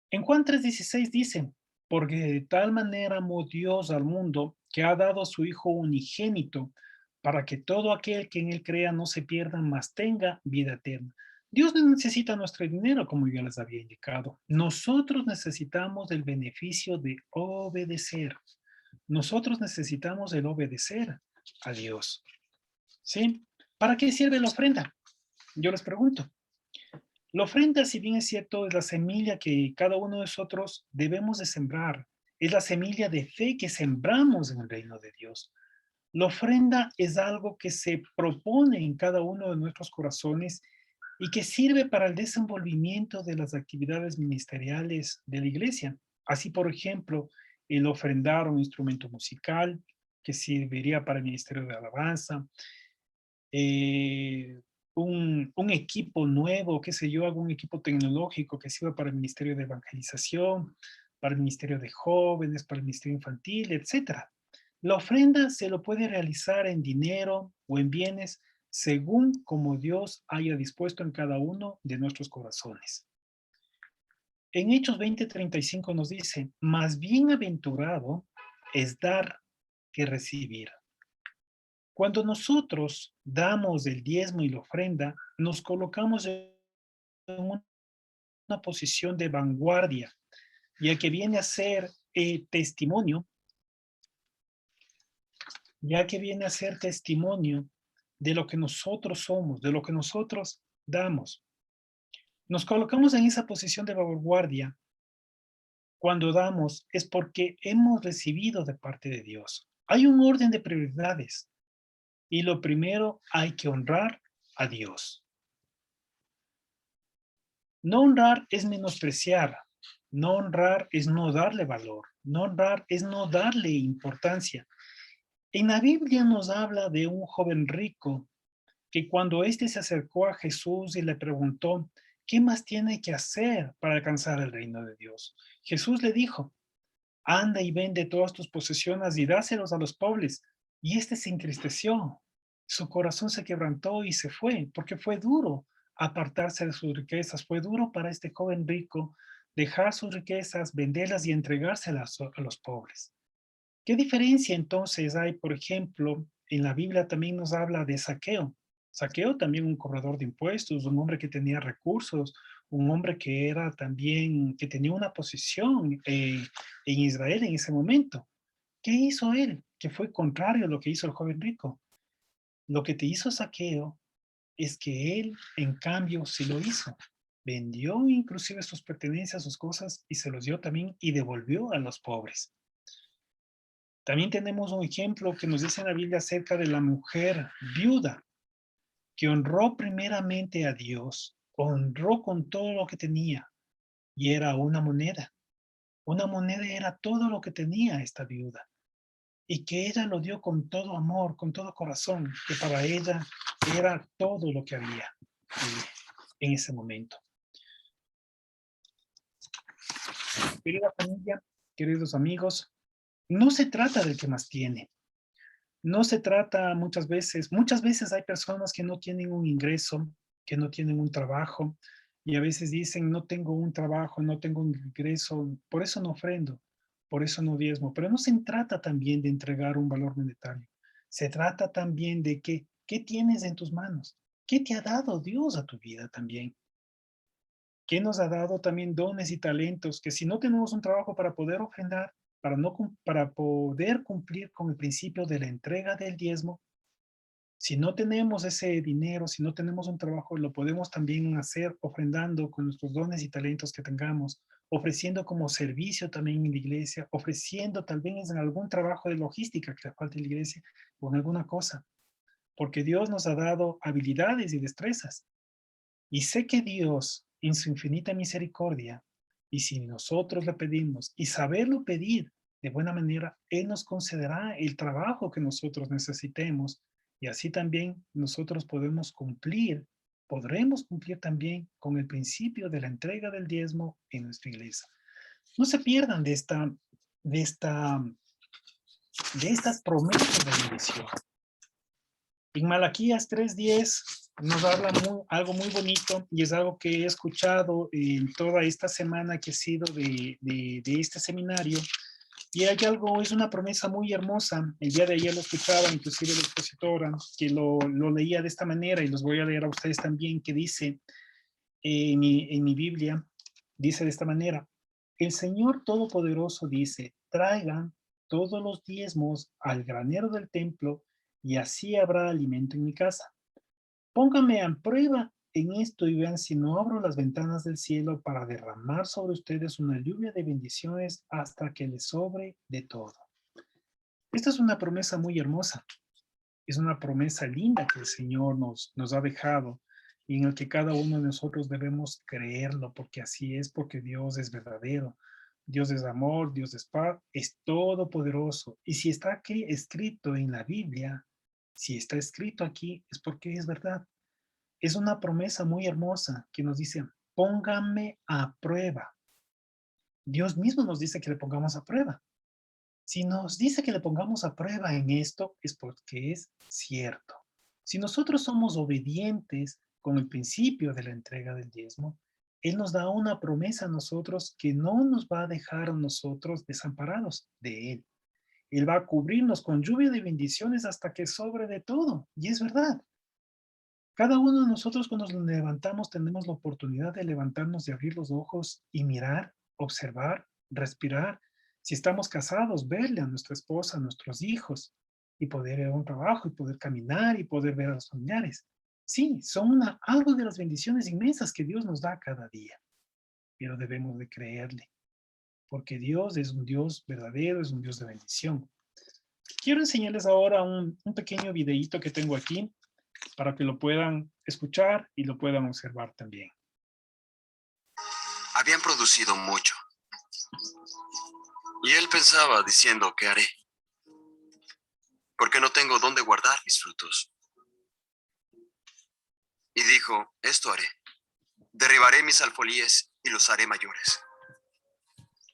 En Juan 3:16 dice: porque de tal manera amó Dios al mundo que ha dado a su Hijo unigénito para que todo aquel que en Él crea no se pierda, mas tenga vida eterna. Dios no necesita nuestro dinero, como yo les había indicado. Nosotros necesitamos el beneficio de obedecer. Nosotros necesitamos el obedecer a Dios. ¿Sí? ¿Para qué sirve la ofrenda? Yo les pregunto. La ofrenda, si bien es cierto, es la semilla que cada uno de nosotros debemos de sembrar. Es la semilla de fe que sembramos en el reino de Dios. La ofrenda es algo que se propone en cada uno de nuestros corazones y que sirve para el desenvolvimiento de las actividades ministeriales de la iglesia. Así, por ejemplo, el ofrendar un instrumento musical que serviría para el ministerio de alabanza, un equipo nuevo, qué sé yo, algún equipo tecnológico que sirva para el ministerio de evangelización, para el ministerio de jóvenes, para el ministerio infantil, etc. La ofrenda se lo puede realizar en dinero o en bienes según como Dios haya dispuesto en cada uno de nuestros corazones. En Hechos 20:35 nos dice: más bienaventurado es dar que recibir. Cuando nosotros damos el diezmo y la ofrenda, nos colocamos en una posición de vanguardia, ya que viene a ser testimonio, de lo que nosotros somos, de lo que nosotros damos. Nos colocamos en esa posición de vanguardia cuando damos, es porque hemos recibido de parte de Dios. Hay un orden de prioridades. Y lo primero, hay que honrar a Dios. No honrar es menospreciar. No honrar es no darle valor. No honrar es no darle importancia. En la Biblia nos habla de un joven rico que cuando éste se acercó a Jesús y le preguntó, ¿qué más tiene que hacer para alcanzar el reino de Dios? Jesús le dijo, anda y vende todas tus posesiones y dáselos a los pobres. Y éste se entristeció. Su corazón se quebrantó y se fue, porque fue duro apartarse de sus riquezas. Fue duro para este joven rico dejar sus riquezas, venderlas y entregárselas a los pobres. ¿Qué diferencia entonces hay, por ejemplo, en la Biblia también nos habla de Zaqueo? Zaqueo también un cobrador de impuestos, un hombre que tenía recursos, un hombre que era también, que tenía una posición en Israel en ese momento. ¿Qué hizo él? Que fue contrario a lo que hizo el joven rico. Lo que te hizo Zaqueo es que él, en cambio, sí lo hizo. Vendió inclusive sus pertenencias, sus cosas, y se los dio también y devolvió a los pobres. También tenemos un ejemplo que nos dice en la Biblia acerca de la mujer viuda, que honró primeramente a Dios, honró con todo lo que tenía, y era una moneda. Una moneda era todo lo que tenía esta viuda, y que ella lo dio con todo amor, con todo corazón, que para ella era todo lo que había en ese momento. Querida familia, queridos amigos, no se trata del que más tiene. No se trata muchas veces hay personas que no tienen un ingreso, que no tienen un trabajo, y a veces dicen, no tengo un trabajo, no tengo un ingreso, por eso no ofrendo, por eso no diezmo. Pero no se trata también de entregar un valor monetario. Se trata también de qué tienes en tus manos, qué te ha dado Dios a tu vida también. ¿Qué nos ha dado también dones y talentos que si no tenemos un trabajo para poder ofrendar, para poder cumplir con el principio de la entrega del diezmo, si no tenemos ese dinero, si no tenemos un trabajo, lo podemos también hacer ofrendando con nuestros dones y talentos que tengamos, ofreciendo como servicio también en la iglesia, ofreciendo tal vez en algún trabajo de logística que le falte en la iglesia o en alguna cosa, porque Dios nos ha dado habilidades y destrezas. Y sé que Dios, en su infinita misericordia, y si nosotros le pedimos y saberlo pedir de buena manera, Él nos concederá el trabajo que nosotros necesitemos y así también nosotros podremos cumplir también con el principio de la entrega del diezmo en nuestra iglesia. No se pierdan de estas promesas de bendición. En Malaquías 3:10 nos habla algo muy bonito y es algo que he escuchado en toda esta semana que ha sido de este seminario. Y hay algo, es una promesa muy hermosa. El día de ayer lo escuchaba, inclusive la expositora, que lo leía de esta manera y los voy a leer a ustedes también, que dice en mi Biblia, dice de esta manera: el Señor Todopoderoso dice, traigan todos los diezmos al granero del templo y así habrá alimento en mi casa. Pónganme a prueba en esto y vean si no abro las ventanas del cielo para derramar sobre ustedes una lluvia de bendiciones hasta que les sobre de todo. Esta es una promesa muy hermosa. Es una promesa linda que el Señor nos ha dejado y en el que cada uno de nosotros debemos creerlo, porque así es, porque Dios es verdadero. Dios es amor, Dios es paz, es todopoderoso. Y si está aquí escrito en la Biblia, si está escrito aquí, es porque es verdad. Es una promesa muy hermosa que nos dice, pónganme a prueba. Dios mismo nos dice que le pongamos a prueba. Si nos dice que le pongamos a prueba en esto, es porque es cierto. Si nosotros somos obedientes con el principio de la entrega del diezmo, Él nos da una promesa a nosotros que no nos va a dejar a nosotros desamparados de Él. Él va a cubrirnos con lluvia de bendiciones hasta que sobre de todo. Y es verdad. Cada uno de nosotros cuando nos levantamos tenemos la oportunidad de levantarnos, de abrir los ojos y mirar, observar, respirar. Si estamos casados, verle a nuestra esposa, a nuestros hijos y poder ir a un trabajo y poder caminar y poder ver a los familiares. Sí, son algo de las bendiciones inmensas que Dios nos da cada día, pero debemos de creerle, porque Dios es un Dios verdadero, es un Dios de bendición. Quiero enseñarles ahora un pequeño videíto que tengo aquí, para que lo puedan escuchar y lo puedan observar también. Habían producido mucho. Y él pensaba diciendo, ¿qué haré? Porque no tengo dónde guardar mis frutos. Y dijo, esto haré. Derribaré mis alfolíes y los haré mayores.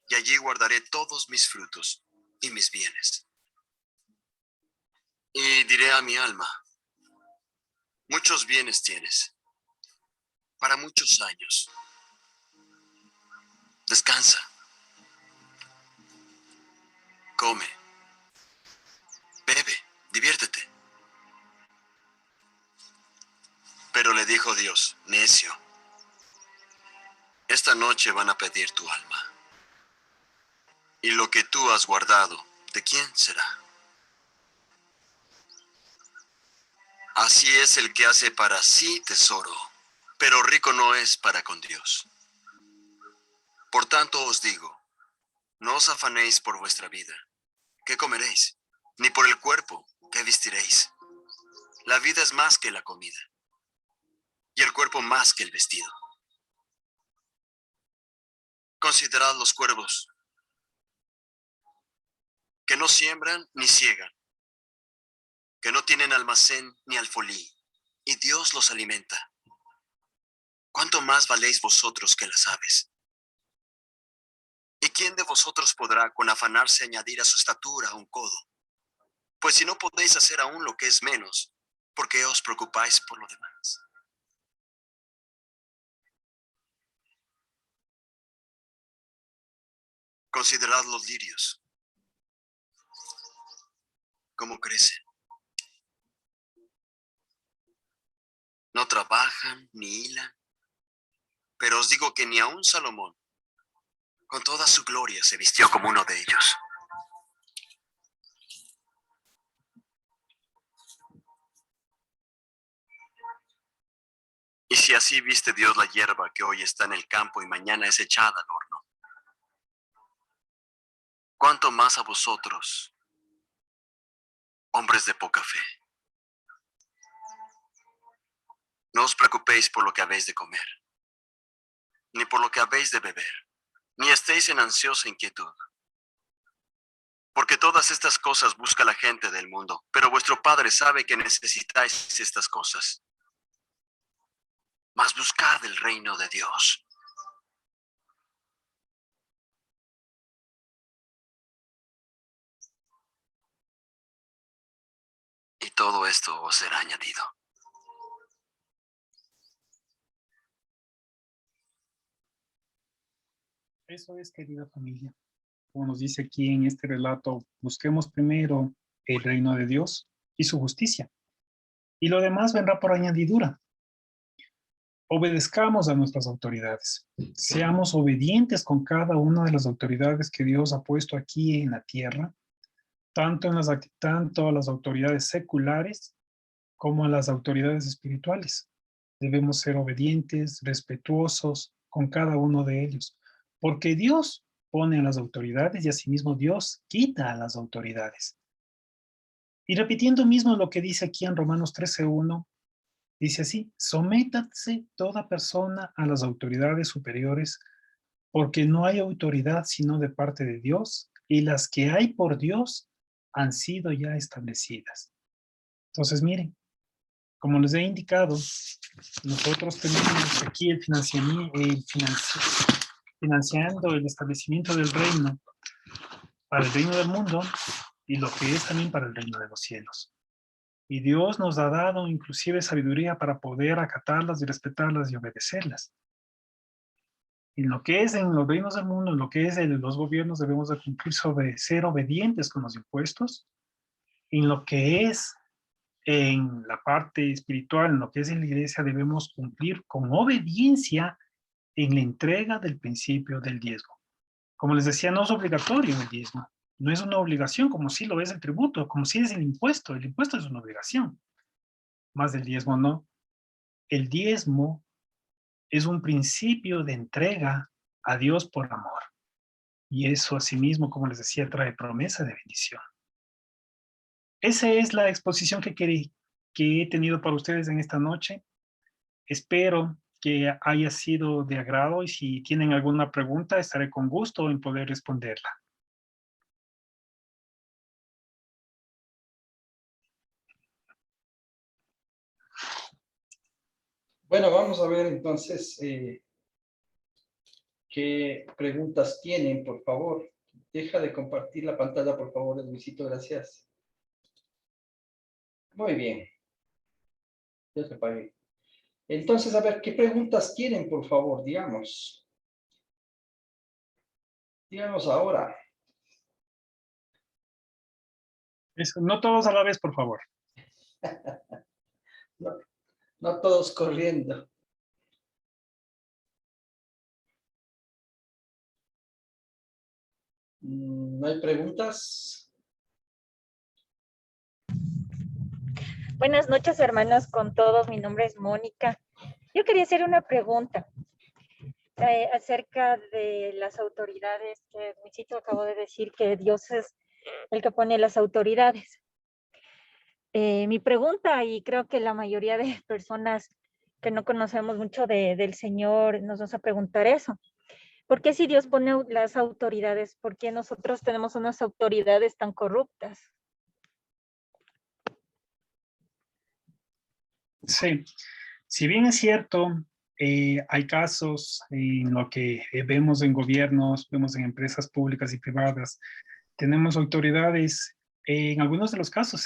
Y allí guardaré todos mis frutos y mis bienes. Y diré a mi alma, muchos bienes tienes, para muchos años. Descansa. Come. Bebe. Diviértete. Pero le dijo Dios, necio. Esta noche van a pedir tu alma. Y lo que tú has guardado, ¿de quién será? Así es el que hace para sí tesoro, pero rico no es para con Dios. Por tanto os digo, no os afanéis por vuestra vida, ¿qué comeréis? Ni por el cuerpo, ¿qué vestiréis? La vida es más que la comida, y el cuerpo más que el vestido. Considerad los cuervos, que no siembran ni ciegan, que no tienen almacén ni alfolí, y Dios los alimenta. ¿Cuánto más valéis vosotros que las aves? ¿Y quién de vosotros podrá con afanarse añadir a su estatura un codo? Pues si no podéis hacer aún lo que es menos, ¿por qué os preocupáis por lo demás? Considerad los lirios, cómo crecen. No trabajan ni hilan, pero os digo que ni aun Salomón, con toda su gloria, se vistió como uno de ellos. Y si así viste Dios la hierba que hoy está en el campo y mañana es echada al horno, ¿cuánto más a vosotros, hombres de poca fe? No os preocupéis por lo que habéis de comer, ni por lo que habéis de beber, ni estéis en ansiosa inquietud. Porque todas estas cosas busca la gente del mundo, pero vuestro Padre sabe que necesitáis estas cosas. Mas buscad el reino de Dios. Y todo esto os será añadido. Eso es, querida familia. Como nos dice aquí en este relato, busquemos primero el reino de Dios y su justicia. Y lo demás vendrá por añadidura. Obedezcamos a nuestras autoridades. Seamos obedientes con cada una de las autoridades que Dios ha puesto aquí en la tierra, tanto a las autoridades seculares como a las autoridades espirituales. Debemos ser obedientes, respetuosos con cada uno de ellos, porque Dios pone a las autoridades y asimismo Dios quita a las autoridades. Y repitiendo mismo lo que dice aquí en Romanos 13:1, dice así: sométase toda persona a las autoridades superiores, porque no hay autoridad sino de parte de Dios, y las que hay por Dios han sido ya establecidas. Entonces, miren, como les he indicado, nosotros tenemos aquí financiando el establecimiento del reino para el reino del mundo y lo que es también para el reino de los cielos. Y Dios nos ha dado inclusive sabiduría para poder acatarlas y respetarlas y obedecerlas. En lo que es en los reinos del mundo, en lo que es en los gobiernos, debemos de cumplir sobre ser obedientes con los impuestos. En lo que es en la parte espiritual, en lo que es en la iglesia, debemos cumplir con obediencia en la entrega del principio del diezmo. Como les decía, no es obligatorio el diezmo. No es una obligación como si lo es el tributo, como si es el impuesto. El impuesto es una obligación. Más del diezmo no. El diezmo es un principio de entrega a Dios por amor. Y eso asimismo, como les decía, trae promesa de bendición. Esa es la exposición que he tenido para ustedes en esta noche. Espero que haya sido de agrado y si tienen alguna pregunta, estaré con gusto en poder responderla. Bueno, vamos a ver entonces qué preguntas tienen, por favor. Deja de compartir la pantalla, por favor, Luisito, gracias. Muy bien. Ya se apagué. Entonces, a ver, ¿qué preguntas tienen, por favor? Digamos. Díganos ahora. No todos a la vez, por favor. No todos corriendo. ¿No hay preguntas? Buenas noches, hermanos, con todos. Mi nombre es Mónica. Yo quería hacer una pregunta acerca de las autoridades, que Luisito acabó de decir que Dios es el que pone las autoridades. Mi pregunta, y creo que la mayoría de personas que no conocemos mucho del Señor nos vamos a preguntar eso. ¿Por qué si Dios pone las autoridades, por qué nosotros tenemos unas autoridades tan corruptas? Sí, si bien es cierto, hay casos en lo que vemos en gobiernos, vemos en empresas públicas y privadas, tenemos autoridades, en algunos de los casos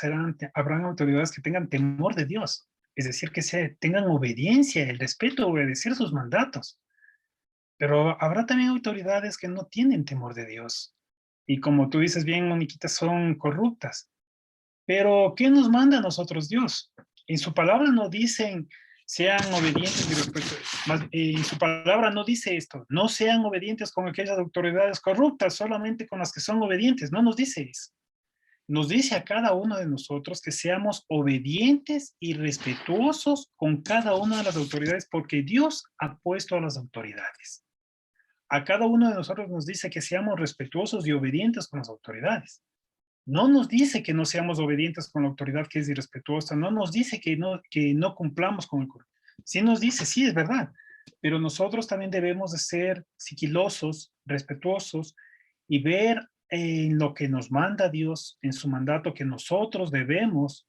habrán autoridades que tengan temor de Dios, es decir, que tengan obediencia, el respeto, obedecer sus mandatos. Pero habrá también autoridades que no tienen temor de Dios. Y como tú dices bien, Moniquita, son corruptas. Pero, ¿qué nos manda a nosotros Dios? En su palabra no dicen, sean obedientes y respeto. En su palabra no dice esto, no sean obedientes con aquellas autoridades corruptas, solamente con las que son obedientes. No nos dice eso. Nos dice a cada uno de nosotros que seamos obedientes y respetuosos con cada una de las autoridades, porque Dios ha puesto a las autoridades. A cada uno de nosotros nos dice que seamos respetuosos y obedientes con las autoridades. No nos dice que no seamos obedientes con la autoridad que es irrespetuosa, no nos dice que no cumplamos con el coro. Sí nos dice, sí, es verdad, pero nosotros también debemos de ser sigilosos, respetuosos y ver en lo que nos manda Dios, en su mandato, que nosotros debemos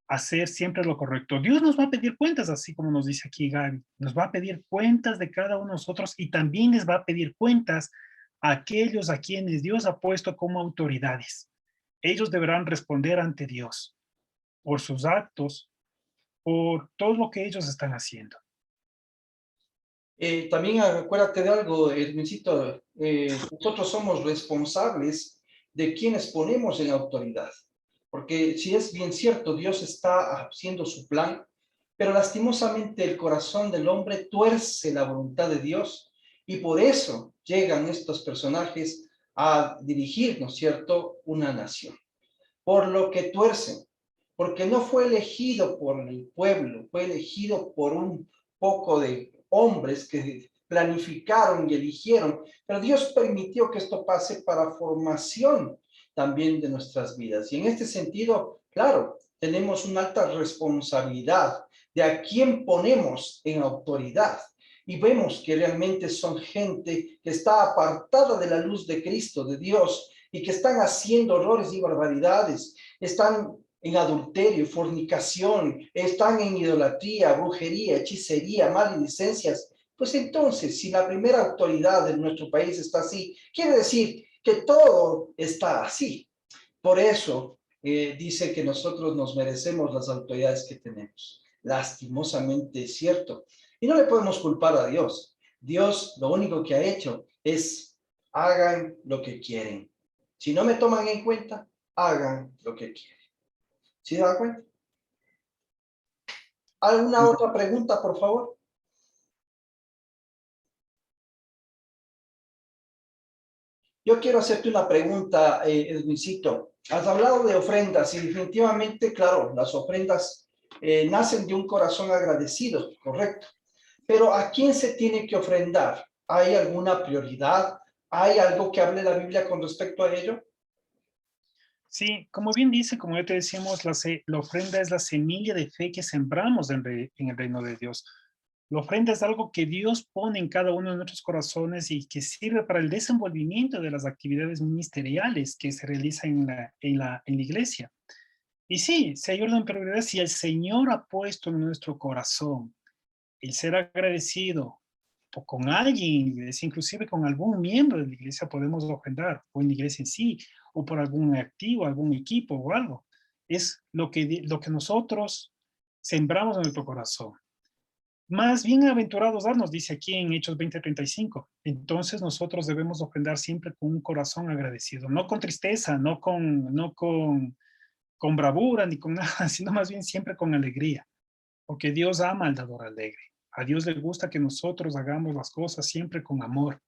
hacer siempre lo correcto. Dios nos va a pedir cuentas, así como nos dice aquí Gaby, nos va a pedir cuentas de cada uno de nosotros y también les va a pedir cuentas a aquellos a quienes Dios ha puesto como autoridades. Ellos deberán responder ante Dios por sus actos, por todo lo que ellos están haciendo. También acuérdate de algo, Edwincito, nosotros somos responsables de quienes ponemos en autoridad. Porque si es bien cierto, Dios está haciendo su plan, pero lastimosamente el corazón del hombre tuerce la voluntad de Dios y por eso llegan estos personajes a dirigir, ¿no es cierto?, una nación. Por lo que tuercen, porque no fue elegido por el pueblo, fue elegido por un poco de hombres que planificaron y eligieron, pero Dios permitió que esto pase para formación también de nuestras vidas. Y en este sentido, claro, tenemos una alta responsabilidad de a quién ponemos en autoridad. Y vemos que realmente son gente que está apartada de la luz de Cristo, de Dios, y que están haciendo horrores y barbaridades, están en adulterio, fornicación, están en idolatría, brujería, hechicería, maledicencias. Pues entonces, si la primera autoridad de nuestro país está así, quiere decir que todo está así. Por eso dice que nosotros nos merecemos las autoridades que tenemos. Lastimosamente es cierto. Y no le podemos culpar a Dios. Dios lo único que ha hecho es hagan lo que quieren. Si no me toman en cuenta, hagan lo que quieren. ¿Sí se da cuenta? ¿Alguna otra pregunta, por favor? Yo quiero hacerte una pregunta, Edwincito. Has hablado de ofrendas y definitivamente, claro, las ofrendas nacen de un corazón agradecido, correcto. Pero ¿a quién se tiene que ofrendar? ¿Hay alguna prioridad? ¿Hay algo que hable la Biblia con respecto a ello? Sí, como bien dice, como ya te decíamos, la ofrenda es la semilla de fe que sembramos en el reino de Dios. La ofrenda es algo que Dios pone en cada uno de nuestros corazones y que sirve para el desenvolvimiento de las actividades ministeriales que se realizan en la iglesia. Y sí, se hay orden prioridad si el Señor ha puesto en nuestro corazón el ser agradecido o con alguien, inclusive con algún miembro de la iglesia podemos ofrendar, o en la iglesia en sí, o por algún activo, algún equipo o algo. Es lo que nosotros sembramos en nuestro corazón. Más bienaventurados nos dice aquí en Hechos 20:35. Entonces nosotros debemos ofrendar siempre con un corazón agradecido, no con tristeza, no con bravura ni con nada, sino más bien siempre con alegría, porque Dios ama al dador alegre. A Dios le gusta que nosotros hagamos las cosas siempre con amor.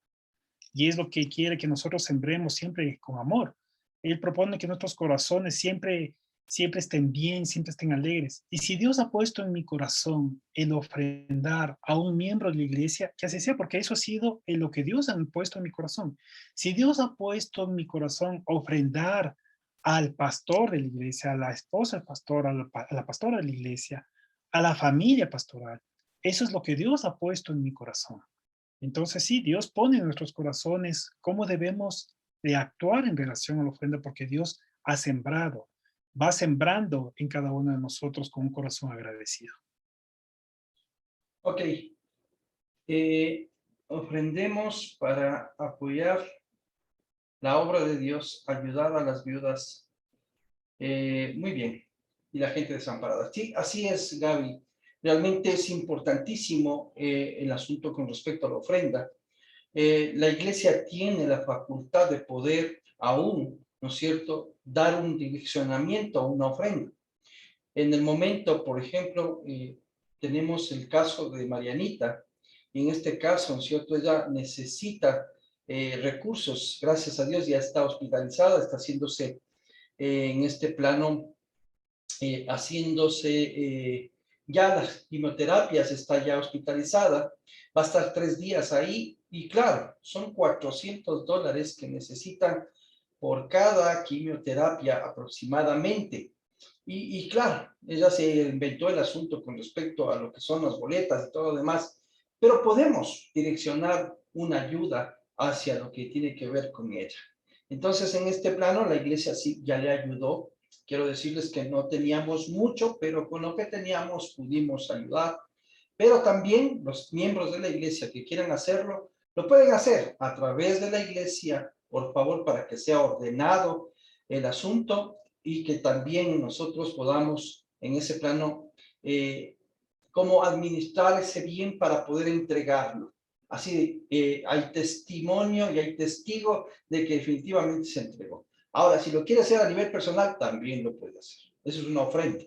y es lo que quiere que nosotros sembremos siempre con amor. Él propone que nuestros corazones siempre estén bien, siempre estén alegres. Y si Dios ha puesto en mi corazón el ofrendar a un miembro de la iglesia, que así sea, porque eso ha sido lo que Dios ha puesto en mi corazón. Si Dios ha puesto en mi corazón ofrendar al pastor de la iglesia, a la esposa del pastor, a la pastora de la iglesia, a la familia pastoral, eso es lo que Dios ha puesto en mi corazón. Entonces sí, Dios pone en nuestros corazones cómo debemos de actuar en relación a la ofrenda, porque Dios ha sembrado, va sembrando en cada uno de nosotros con un corazón agradecido. Ok. Ofrendemos para apoyar la obra de Dios, ayudar a las viudas. Muy bien. Y la gente desamparada. Sí, así es, Gaby. Realmente es importantísimo el asunto con respecto a la ofrenda. La iglesia tiene la facultad de poder aún, ¿no es cierto?, dar un direccionamiento a una ofrenda. En el momento, por ejemplo, tenemos el caso de Marianita, y en este caso, ¿no es cierto?, ella necesita recursos, gracias a Dios ya está hospitalizada, está haciéndose en este plano, ya las quimioterapias, está ya hospitalizada, va a estar 3 días ahí, y claro, son $400 que necesitan por cada quimioterapia aproximadamente. Y claro, ella se inventó el asunto con respecto a lo que son las boletas y todo lo demás, pero podemos direccionar una ayuda hacia lo que tiene que ver con ella. Entonces, en este plano, la iglesia sí ya le ayudó. Quiero decirles que no teníamos mucho, pero con lo que teníamos pudimos ayudar. Pero también los miembros de la iglesia que quieran hacerlo, lo pueden hacer a través de la iglesia, por favor, para que sea ordenado el asunto y que también nosotros podamos en ese plano cómo administrar ese bien para poder entregarlo. Así hay testimonio y hay testigo de que definitivamente se entregó. Ahora, si lo quiere hacer a nivel personal, también lo puede hacer. Eso es una ofrenda.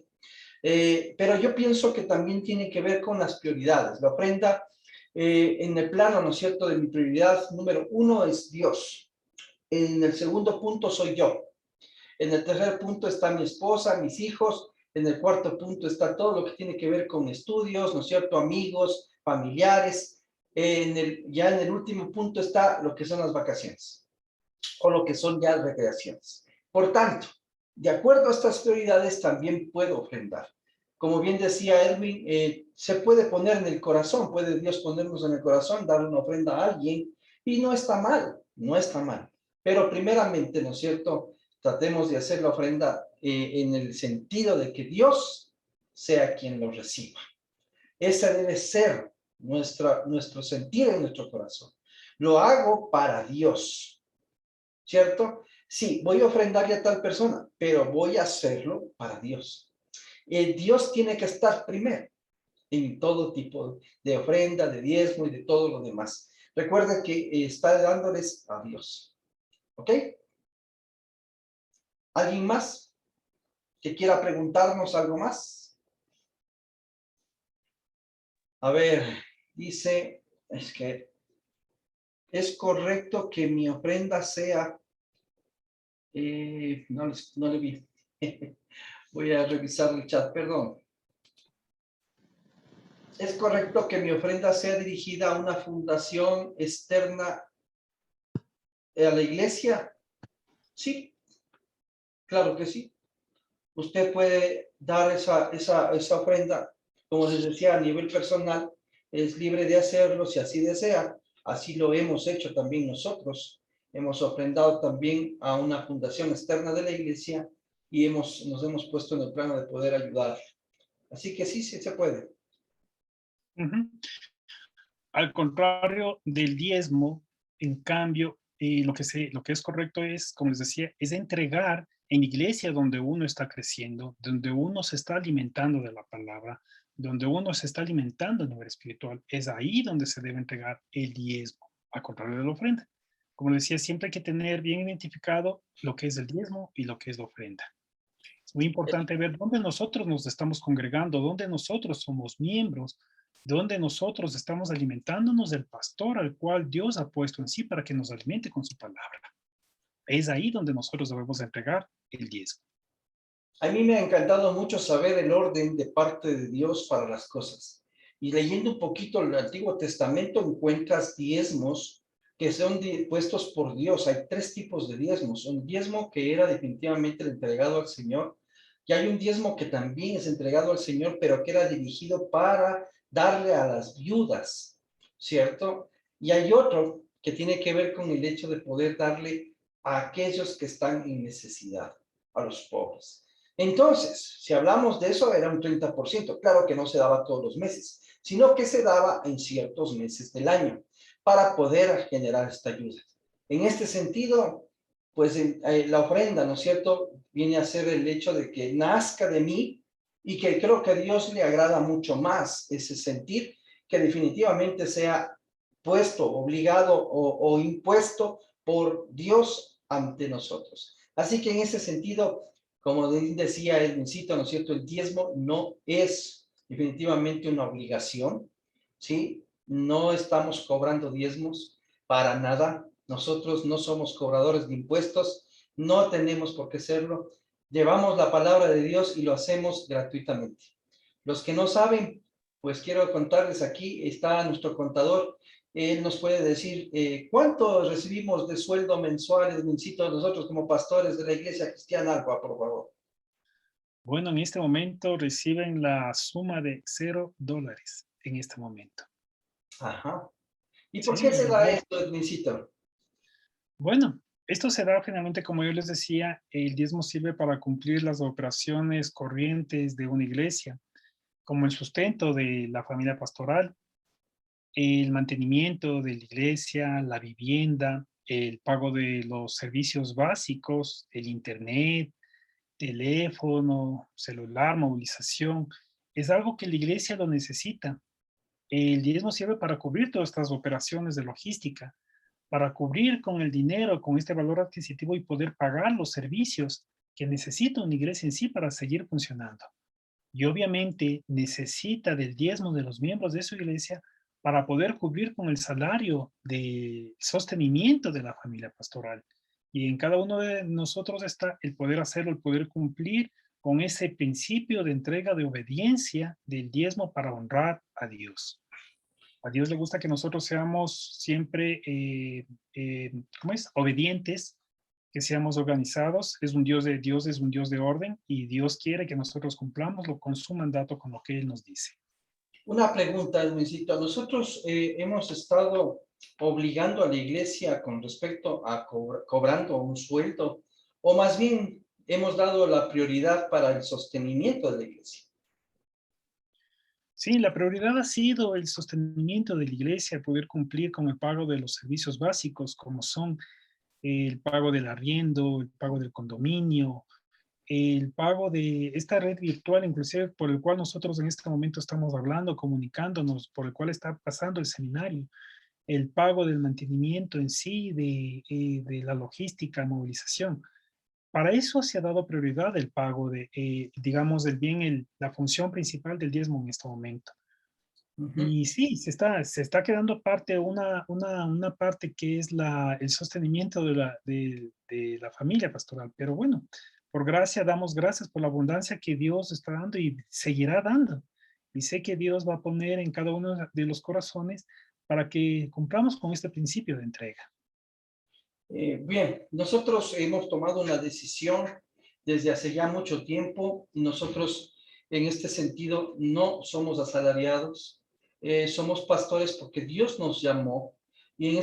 Pero yo pienso que también tiene que ver con las prioridades. La ofrenda, en el plano, ¿no es cierto?, de mi prioridad número 1 es Dios. En el segundo punto soy yo. En el tercer punto está mi esposa, mis hijos. En el cuarto punto está todo lo que tiene que ver con estudios, ¿no es cierto?, amigos, familiares. Ya en el último punto está lo que son las vacaciones o lo que son ya recreaciones. Por tanto, de acuerdo a estas prioridades también puedo ofrendar. Como bien decía Edwin, se puede poner en el corazón, puede Dios ponernos en el corazón, dar una ofrenda a alguien y no está mal, no está mal. Pero primeramente, ¿no es cierto?, tratemos de hacer la ofrenda en el sentido de que Dios sea quien lo reciba. Ese debe ser nuestro sentir en nuestro corazón. Lo hago para Dios, ¿cierto? Sí, voy a ofrendarle a tal persona, pero voy a hacerlo para Dios. Dios tiene que estar primero en todo tipo de ofrenda, de diezmo y de todo lo demás. Recuerden que está dándoles a Dios. ¿Ok? ¿Alguien más que quiera preguntarnos algo más? A ver, dice, es que es correcto que mi ofrenda sea, no le vi. Voy a revisar el chat, perdón. ¿Es correcto que mi ofrenda sea dirigida a una fundación externa a la iglesia? Sí, claro que sí. Usted puede dar esa ofrenda, como les decía, a nivel personal, es libre de hacerlo si así desea. Así lo hemos hecho también nosotros. Hemos ofrendado también a una fundación externa de la iglesia y nos hemos puesto en el plano de poder ayudar. Así que sí, sí se puede. Al contrario del diezmo, en cambio, lo que es correcto es, como les decía, es entregar en iglesia donde uno está creciendo, donde uno se está alimentando de la palabra, donde uno se está alimentando a nivel espiritual. Es ahí donde se debe entregar el diezmo, al contrario de la ofrenda. Como les decía, siempre hay que tener bien identificado lo que es el diezmo y lo que es la ofrenda. Es muy importante ver dónde nosotros nos estamos congregando, dónde nosotros somos miembros donde nosotros estamos alimentándonos del pastor al cual Dios ha puesto en sí para que nos alimente con su palabra. Es ahí donde nosotros debemos entregar el diezmo. A mí me ha encantado mucho saber el orden de parte de Dios para las cosas. Y leyendo un poquito el Antiguo Testamento encuentras diezmos que son puestos por Dios. Hay 3 tipos de diezmos. Un diezmo que era definitivamente entregado al Señor. Y hay un diezmo que también es entregado al Señor, pero que era dirigido para darle a las viudas, ¿cierto? Y hay otro que tiene que ver con el hecho de poder darle a aquellos que están en necesidad, a los pobres. Entonces, si hablamos de eso, era un 30%. Claro que no se daba todos los meses, sino que se daba en ciertos meses del año para poder generar esta ayuda. En este sentido, pues la ofrenda, ¿no es cierto?, viene a ser el hecho de que nazca de mí y que creo que a Dios le agrada mucho más ese sentir que definitivamente sea puesto, obligado o impuesto por Dios ante nosotros. Así que en ese sentido, como decía Edwincito, ¿no es cierto?, el diezmo no es definitivamente una obligación, ¿sí? No estamos cobrando diezmos para nada. Nosotros no somos cobradores de impuestos, no tenemos por qué serlo. Llevamos la palabra de Dios y lo hacemos gratuitamente. Los que no saben, pues quiero contarles, aquí está nuestro contador. Él nos puede decir cuánto recibimos de sueldo mensual, Edwincito, nosotros como pastores de la Iglesia Cristiana Alba, por favor. Bueno, en este momento reciben la suma de $0 en este momento. Ajá. ¿Y por qué se da esto, Edwincito? Bueno, esto se da generalmente, como yo les decía, el diezmo sirve para cumplir las operaciones corrientes de una iglesia, como el sustento de la familia pastoral, el mantenimiento de la iglesia, la vivienda, el pago de los servicios básicos, el internet, teléfono, celular, movilización. Es algo que la iglesia lo necesita. El diezmo sirve para cubrir todas estas operaciones de logística, para cubrir con el dinero, con este valor adquisitivo y poder pagar los servicios que necesita una iglesia en sí para seguir funcionando. Y obviamente necesita del diezmo de los miembros de su iglesia para poder cubrir con el salario de sostenimiento de la familia pastoral. Y en cada uno de nosotros está el poder hacerlo, el poder cumplir con ese principio de entrega de obediencia del diezmo para honrar a Dios. A Dios le gusta que nosotros seamos siempre, obedientes, que seamos organizados. Es un Dios es un Dios de orden y Dios quiere que nosotros cumplamos con su mandato, con lo que Él nos dice. Una pregunta, Edwincito. Nosotros hemos estado obligando a la iglesia con respecto a cobrando un sueldo, o más bien hemos dado la prioridad para el sostenimiento de la iglesia. Sí, la prioridad ha sido el sostenimiento de la iglesia, poder cumplir con el pago de los servicios básicos, como son el pago del arriendo, el pago del condominio, el pago de esta red virtual, inclusive por el cual nosotros en este momento estamos hablando, comunicándonos, por el cual está pasando el seminario, el pago del mantenimiento en sí, de la logística, movilización. Para eso se ha dado prioridad el pago de, digamos, la función principal del diezmo en este momento. Y sí, se está quedando aparte una parte que es el sostenimiento de la familia pastoral. Pero bueno, por gracia, damos gracias por la abundancia que Dios está dando y seguirá dando. Y sé que Dios va a poner en cada uno de los corazones para que cumplamos con este principio de entrega. Bien, nosotros hemos tomado una decisión desde hace ya mucho tiempo. Nosotros en este sentido no somos asalariados, somos pastores porque Dios nos llamó y en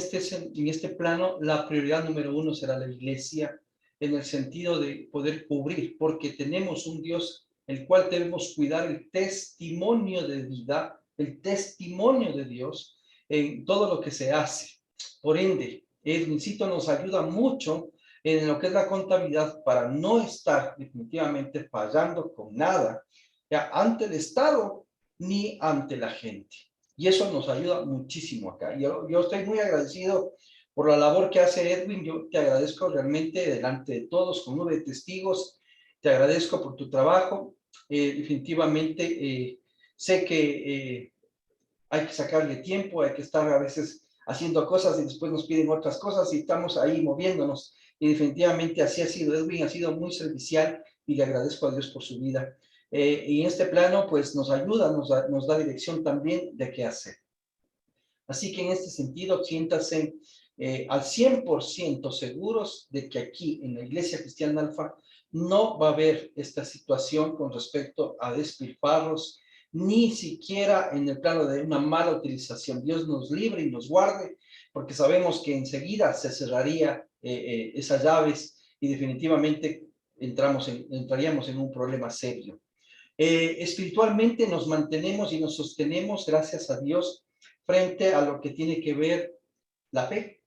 este plano la prioridad número 1 será la iglesia en el sentido de poder cubrir, porque tenemos un Dios el cual debemos cuidar el testimonio de vida, el testimonio de Dios en todo lo que se hace. Por ende, Edwincito nos ayuda mucho en lo que es la contabilidad para no estar definitivamente fallando con nada, ya ante el Estado ni ante la gente. Y eso nos ayuda muchísimo acá. Yo estoy muy agradecido por la labor que hace Edwin. Yo te agradezco realmente delante de todos, con 9 testigos. Te agradezco por tu trabajo. Definitivamente sé que hay que sacarle tiempo, hay que estar a veces haciendo cosas y después nos piden otras cosas y estamos ahí moviéndonos. Y definitivamente así ha sido. Edwin ha sido muy servicial y le agradezco a Dios por su vida. Y en este plano, pues nos ayuda, nos da dirección también de qué hacer. Así que en este sentido, siéntase al 100% seguros de que aquí en la Iglesia Cristiana Alfa no va a haber esta situación con respecto a despilfarros, ni siquiera en el plano de una mala utilización. Dios nos libre y nos guarde, porque sabemos que enseguida se cerraría esas llaves y definitivamente entraríamos en un problema serio. Espiritualmente nos mantenemos y nos sostenemos, gracias a Dios, frente a lo que tiene que ver la fe.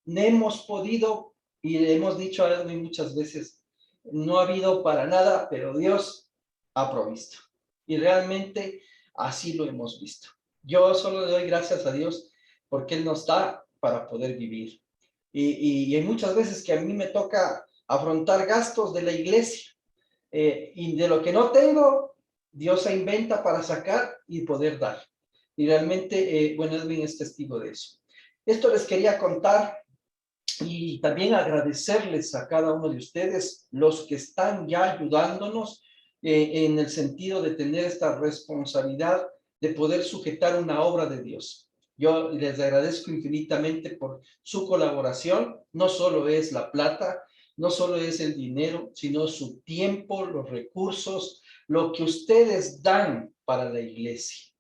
No hemos podido, y le hemos dicho a Edwin muchas veces, no ha habido para nada, pero Dios ha provisto. Y realmente así lo hemos visto. Yo solo le doy gracias a Dios porque Él nos da para poder vivir. Y hay muchas veces que a mí me toca afrontar gastos de la iglesia. Y de lo que no tengo, Dios se inventa para sacar y poder dar. Y realmente, bueno, Edwin es testigo de eso. Esto les quería contar y también agradecerles a cada uno de ustedes, los que están ya ayudándonos en el sentido de tener esta responsabilidad de poder sujetar una obra de Dios. Yo les agradezco infinitamente por su colaboración. No solo es la plata, no solo es el dinero, sino su tiempo, los recursos, lo que ustedes dan para la iglesia.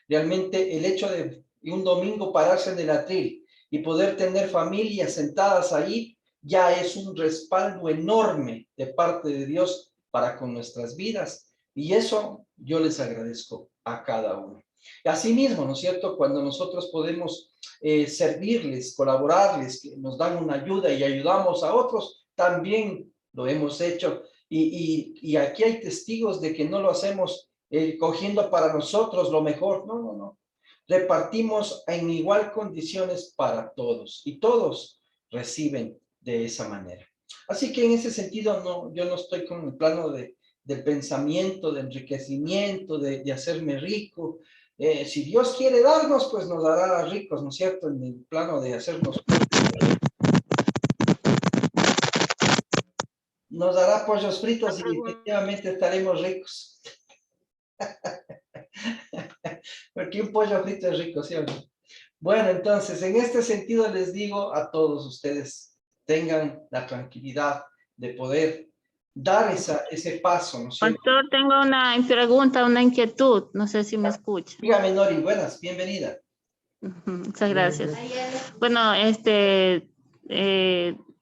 Realmente el hecho de un domingo pararse en el atril y poder tener familias sentadas ahí, ya es un respaldo enorme de parte de Dios para con nuestras vidas. Y eso yo les agradezco a cada uno. Asimismo, ¿no es cierto? Cuando nosotros podemos servirles, colaborarles, que nos dan una ayuda y ayudamos a otros, también lo hemos hecho. Y aquí hay testigos de que no lo hacemos cogiendo para nosotros lo mejor. No, no, no. Repartimos en igual condiciones para todos y todos reciben de esa manera. Así que en ese sentido, no, yo no estoy con el plano del pensamiento, de enriquecimiento, de hacerme rico. Si Dios quiere darnos, pues nos dará ricos, ¿no es cierto? En el plano de hacernos. Nos dará pollos fritos y definitivamente estaremos ricos. Porque un pollo frito es rico, ¿sí o no? Bueno, entonces, en este sentido les digo a todos ustedes, tengan la tranquilidad de poder dar ese paso, ¿no es cierto? Pastor, tengo una pregunta, una inquietud, no sé si me escucha. Dígame, Nori, buenas, bienvenida. Muchas gracias. Bueno,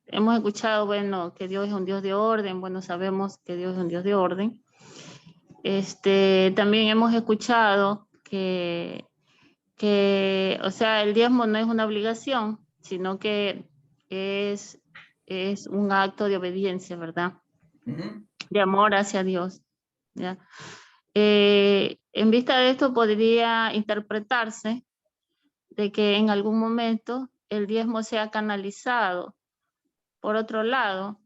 hemos escuchado, bueno, que Dios es un Dios de orden, bueno, sabemos que Dios es un Dios de orden. También hemos escuchado que, o sea, el diezmo no es una obligación, sino que es un acto de obediencia, ¿verdad? De amor hacia Dios, ¿ya? En vista de esto podría interpretarse de que en algún momento el diezmo sea canalizado por otro lado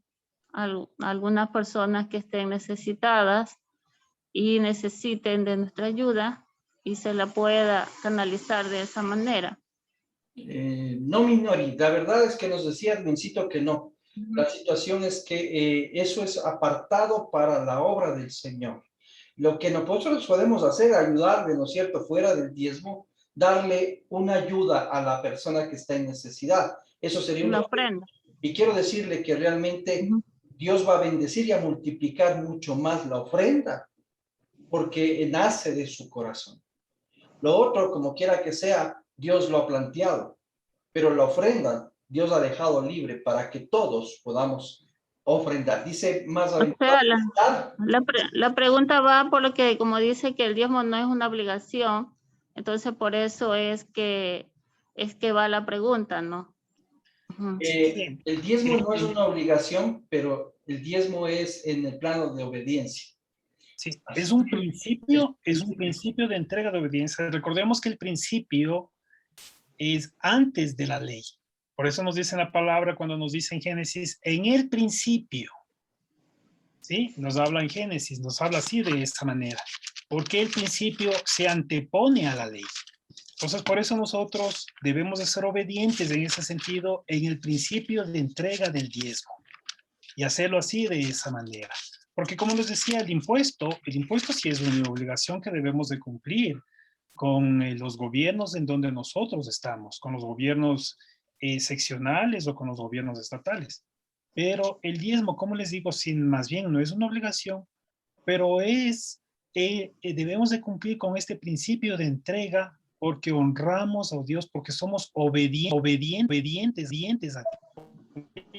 a algunas personas que estén necesitadas y necesiten de nuestra ayuda y se la pueda canalizar de esa manera. No, Minori, la verdad es que nos decía Edwincito que no. La situación es que eso es apartado para la obra del Señor. Lo que nosotros podemos hacer, ayudarle, ¿no es cierto?, fuera del diezmo, darle una ayuda a la persona que está en necesidad. Eso sería una ofrenda. Y quiero decirle que realmente Dios va a bendecir y a multiplicar mucho más la ofrenda, porque nace de su corazón. Lo otro, como quiera que sea, Dios lo ha planteado, pero la ofrenda Dios ha dejado libre para que todos podamos ofrendar. Dice más adelante. La pregunta va por lo que, como dice que el diezmo no es una obligación, entonces por eso es que va la pregunta, ¿no? El diezmo no es una obligación, pero el diezmo es en el plano de obediencia. Sí, es un principio de entrega de obediencia. Recordemos que el principio es antes de la ley. Por eso nos dice la palabra cuando nos dice en Génesis, en el principio. ¿Sí? Nos habla en Génesis, nos habla así de esta manera. porque el principio se antepone a la ley. Entonces, por eso nosotros debemos de ser obedientes en ese sentido en el principio de entrega del diezmo y hacerlo así de esa manera. Porque como les decía, el impuesto sí es una obligación que debemos de cumplir con los gobiernos en donde nosotros estamos, con los gobiernos seccionales o con los gobiernos estatales. Pero el diezmo, como les digo, más bien no es una obligación, pero debemos de cumplir con este principio de entrega porque honramos a Dios, porque somos obedientes a Dios.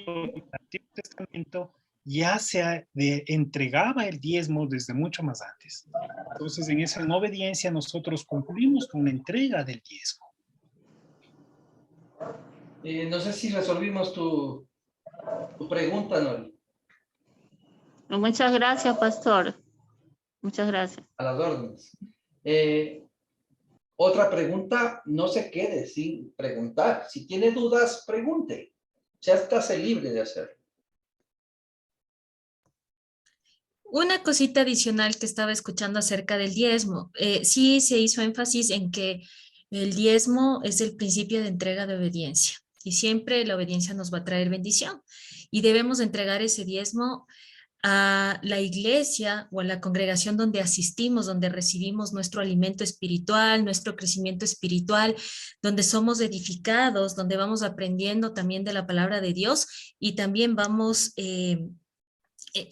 El Antiguo Testamento ya entregaba el diezmo desde mucho más antes. Entonces, en esa obediencia nosotros cumplimos con la entrega del diezmo. No sé si resolvimos tu pregunta, Nori. Muchas gracias, pastor. Muchas gracias. A las órdenes. Otra pregunta, no se quede sin preguntar. Si tiene dudas, pregunte. Ya estás libre de hacerlo. Una cosita adicional que estaba escuchando acerca del diezmo. Sí se hizo énfasis en que el diezmo es el principio de entrega de obediencia y siempre la obediencia nos va a traer bendición y debemos entregar ese diezmo a la iglesia o a la congregación donde asistimos, donde recibimos nuestro alimento espiritual, nuestro crecimiento espiritual, donde somos edificados, donde vamos aprendiendo también de la palabra de Dios y también vamos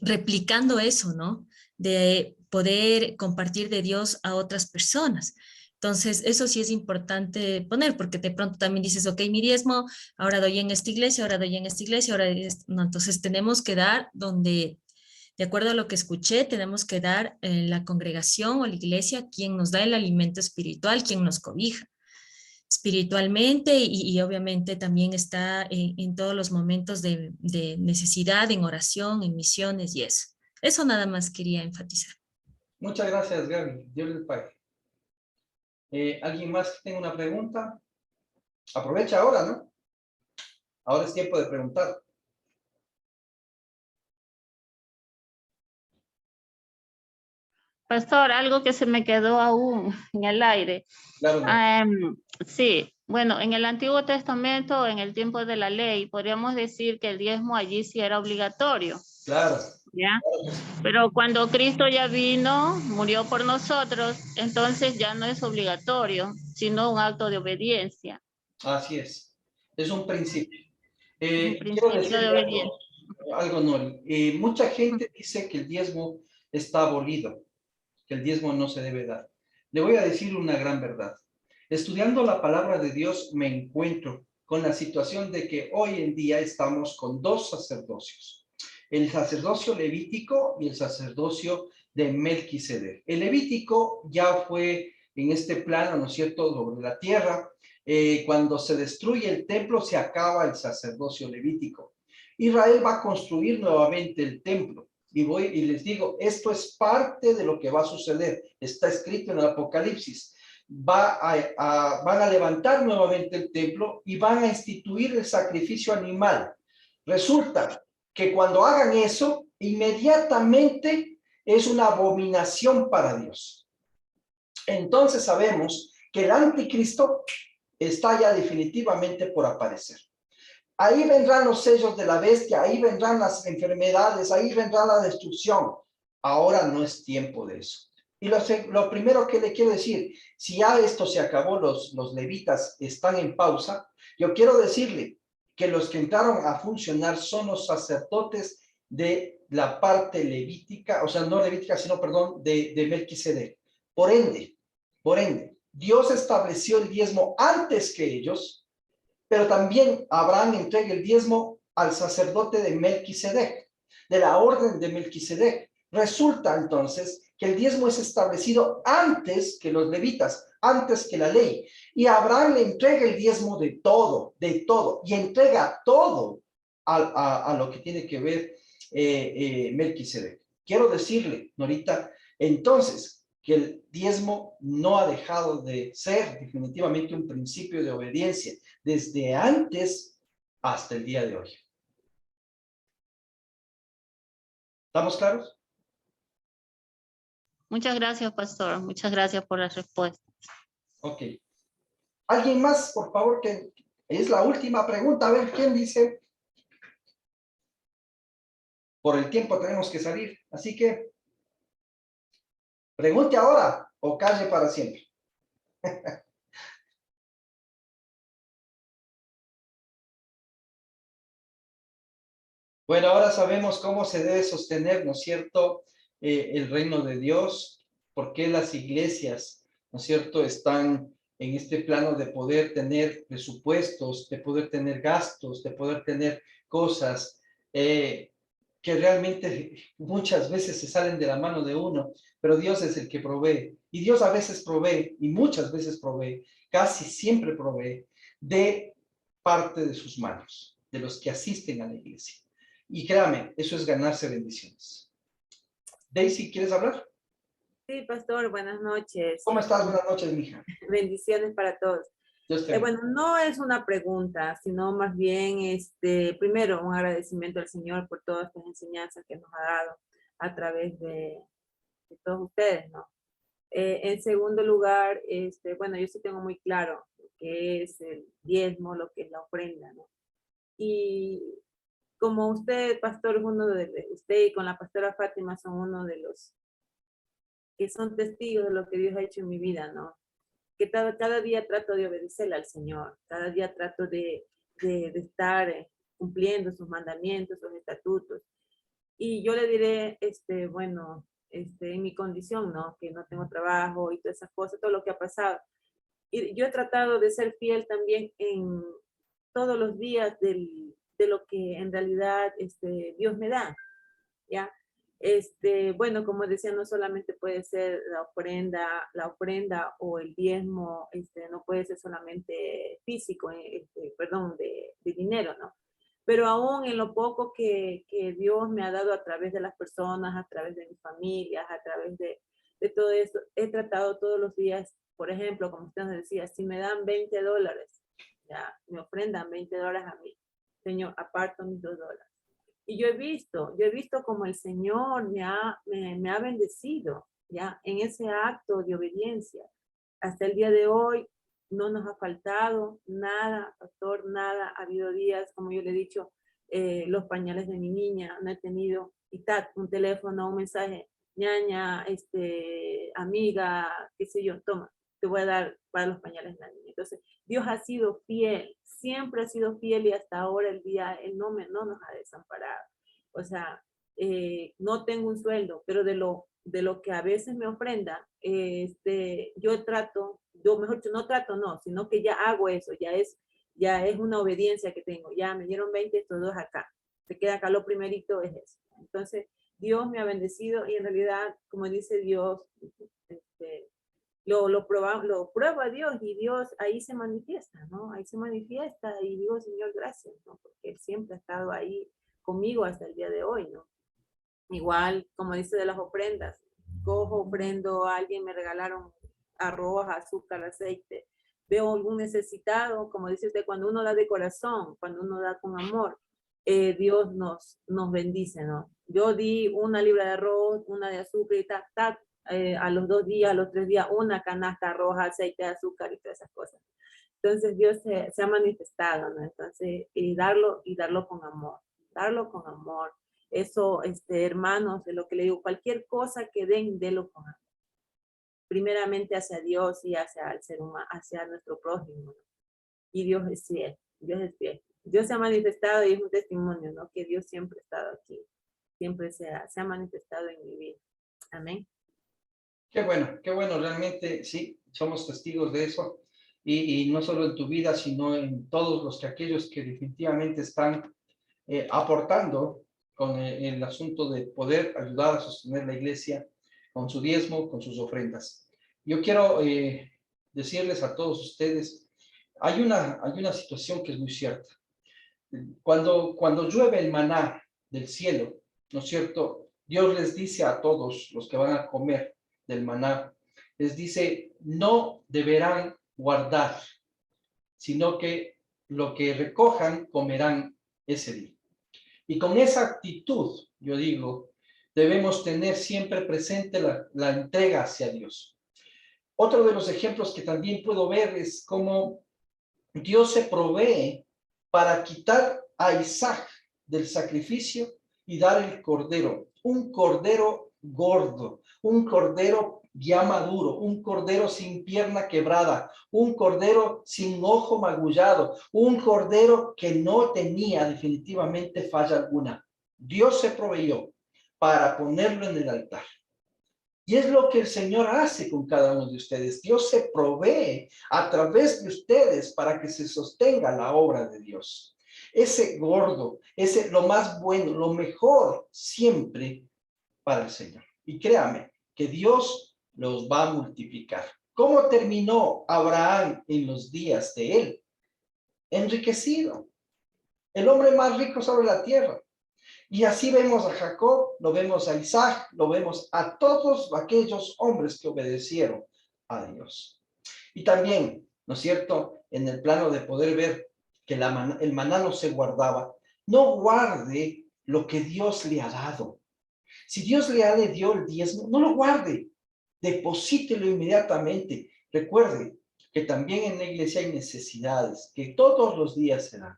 replicando eso, ¿no? De poder compartir de Dios a otras personas. Entonces, eso sí es importante poner, porque de pronto también dices, ok, mi diezmo, ahora doy en esta iglesia, ahora doy en esta iglesia, ahora no, entonces tenemos que dar donde, de acuerdo a lo que escuché, tenemos que dar en la congregación o la iglesia quien nos da el alimento espiritual, quien nos cobija espiritualmente y obviamente también está en todos los momentos de necesidad, en oración, en misiones y eso. Eso nada más quería enfatizar. Muchas gracias, Gaby. Dios les pague. ¿Alguien más que tenga una pregunta? Aprovecha ahora, ¿no? Ahora es tiempo de preguntar. Pastor, algo que se me quedó aún en el aire. Claro. Sí, bueno, en el Antiguo Testamento, en el tiempo de la ley, podríamos decir que el diezmo allí sí era obligatorio. Claro. ¿Ya? Pero cuando Cristo ya vino, murió por nosotros, entonces ya no es obligatorio, sino un acto de obediencia. Así es. Es un principio. Un Quiero principio decir de obediencia. algo, Nori. Mucha gente dice que el diezmo está abolido, que el diezmo no se debe dar. Le voy a decir una gran verdad. Estudiando la palabra de Dios me encuentro con la situación de que hoy en día estamos con dos sacerdocios. El sacerdocio levítico y el sacerdocio de Melquisedec. El levítico ya fue en este plano, ¿no es cierto?, sobre la tierra. Cuando se destruye el templo se acaba el sacerdocio levítico. Israel va a construir nuevamente el templo. Y les digo, esto es parte de lo que va a suceder. Está escrito en el Apocalipsis. Van a levantar nuevamente el templo y van a instituir el sacrificio animal. Resulta que cuando hagan eso, inmediatamente es una abominación para Dios. Entonces sabemos que el anticristo está ya definitivamente por aparecer. Ahí vendrán los sellos de la bestia, ahí vendrán las enfermedades, ahí vendrá la destrucción. Ahora no es tiempo de eso. Y lo primero que le quiero decir, si ya esto se acabó, los levitas están en pausa, yo quiero decirle que los que entraron a funcionar son los sacerdotes de la parte levítica, o sea, no levítica, sino, perdón, de Melquisedec. Por ende, Dios estableció el diezmo antes que ellos, pero también Abraham entrega el diezmo al sacerdote de Melquisedec, de la orden de Melquisedec. Resulta entonces que el diezmo es establecido antes que los levitas, antes que la ley. Y Abraham le entrega el diezmo de todo, y entrega todo a lo que tiene que ver Melquisedec. Quiero decirle, Norita, entonces, que el diezmo no ha dejado de ser definitivamente un principio de obediencia desde antes hasta el día de hoy. ¿Estamos claros? Muchas gracias, pastor. Muchas gracias por la respuesta. Ok. ¿Alguien más, por favor? Que es la última pregunta. A ver, ¿quién dice? Por el tiempo tenemos que salir. Así que, pregunte ahora o calle para siempre. Bueno, ahora sabemos cómo se debe sostener, ¿no es cierto?, el reino de Dios, por qué las iglesias, ¿no es cierto?, están en este plano de poder tener presupuestos, de poder tener gastos, de poder tener cosas que realmente muchas veces se salen de la mano de uno, pero Dios es el que provee. Y Dios a veces provee, y muchas veces provee, casi siempre provee, de parte de sus manos, de los que asisten a la iglesia. Y créame, eso es ganarse bendiciones. Daisy, ¿quieres hablar? Sí, pastor, buenas noches. ¿Cómo estás? Buenas noches, mija. Bendiciones para todos. Bueno, no es una pregunta, sino más bien, primero, un agradecimiento al Señor por todas estas enseñanzas que nos ha dado a través de todos ustedes, ¿no? En segundo lugar, bueno, yo sí tengo muy claro lo que es el diezmo, lo que es la ofrenda, ¿no? Y como usted, pastor, usted y con la pastora Fátima son uno de los que son testigos de lo que Dios ha hecho en mi vida, ¿no? Que cada día trato de obedecerle al Señor, cada día trato de estar cumpliendo sus mandamientos, sus estatutos. Y yo le diré, bueno, en mi condición, ¿no? Que no tengo trabajo y todas esas cosas, todo lo que ha pasado. Y yo he tratado de ser fiel también en todos los días de lo que en realidad Dios me da, ¿ya? Bueno, como decía, no solamente puede ser la ofrenda o el diezmo, no puede ser solamente físico, perdón, de dinero, ¿no? Pero aún en lo poco que Dios me ha dado a través de las personas, a través de mis familias, a través de todo esto, he tratado todos los días, por ejemplo, como usted nos decía, si me dan $20, ya, me ofrendan $20 a mí, Señor, aparto mis $2. Y yo he visto como el Señor me ha bendecido, ¿ya? En ese acto de obediencia. Hasta el día de hoy no nos ha faltado nada, pastor, nada. Ha habido días, como yo le he dicho, los pañales de mi niña, no he tenido, y un teléfono, un mensaje, ñaña, amiga, qué sé yo, toma, te voy a dar para los pañales de la niña. Entonces, Dios ha sido fiel, siempre ha sido fiel y hasta ahora Él no nos ha desamparado. O sea, no tengo un sueldo, pero de lo que a veces me ofrenda, mejor dicho, no trato, no, sino que ya hago eso, ya es una obediencia que tengo. Ya me dieron 20, estos 2 acá. Se queda acá, lo primerito es eso. Entonces, Dios me ha bendecido y en realidad, como dice Dios, lo prueba Dios y Dios ahí se manifiesta, ¿no? Ahí se manifiesta y digo, Señor, gracias, ¿no? Porque Él siempre ha estado ahí conmigo hasta el día de hoy, ¿no? Igual, como dice de las ofrendas, cojo, ofrendo, a alguien me regalaron arroz, azúcar, aceite, veo algún necesitado, como dice usted, cuando uno da de corazón, cuando uno da con amor, Dios nos bendice, ¿no? Yo di 1 libra de arroz, 1 de azúcar y a los 2 días, a los 3 días, una canasta de arroz, aceite, azúcar y todas esas cosas. Entonces Dios se ha manifestado, ¿no? Entonces, y darlo con amor, Eso, hermanos, de lo que le digo, cualquier cosa que den, délo con amor. Primeramente hacia Dios y hacia el ser humano, hacia nuestro prójimo, ¿no? Y Dios es fiel, Dios es fiel. Dios se ha manifestado y es un testimonio, ¿no? Que Dios siempre ha estado aquí, siempre se ha manifestado en mi vida. Amén. Qué bueno, realmente sí, somos testigos de eso. Y no solo en tu vida, sino en todos aquellos que definitivamente están aportando con el asunto de poder ayudar a sostener la iglesia con su diezmo, con sus ofrendas. Yo quiero decirles a todos ustedes, hay una situación que es muy cierta. Cuando llueve el maná del cielo, ¿no es cierto? Dios les dice a todos los que van a comer del maná, les dice, no deberán guardar, sino que lo que recojan comerán ese día. Y con esa actitud, yo digo, debemos tener siempre presente la entrega hacia Dios. Otro de los ejemplos que también puedo ver es cómo Dios se provee para quitar a Isaac del sacrificio y dar el cordero, un cordero gordo, un cordero ya maduro, un cordero sin pierna quebrada, un cordero sin ojo magullado, un cordero que no tenía definitivamente falla alguna. Dios se proveyó para ponerlo en el altar. Y es lo que el Señor hace con cada uno de ustedes. Dios se provee a través de ustedes para que se sostenga la obra de Dios. Ese gordo, ese lo más bueno, lo mejor siempre para el Señor. Y créame que Dios los va a multiplicar. ¿Cómo terminó Abraham en los días de él? Enriquecido. El hombre más rico sobre la tierra. Y así vemos a Jacob, lo vemos a Isaac, lo vemos a todos aquellos hombres que obedecieron a Dios. Y también, ¿no es cierto?, en el plano de poder ver que el maná no se guardaba, no guarde lo que Dios le ha dado. Si Dios le dio el diezmo, no lo guarde, deposítelo inmediatamente. Recuerde que también en la iglesia hay necesidades, que todos los días se dan.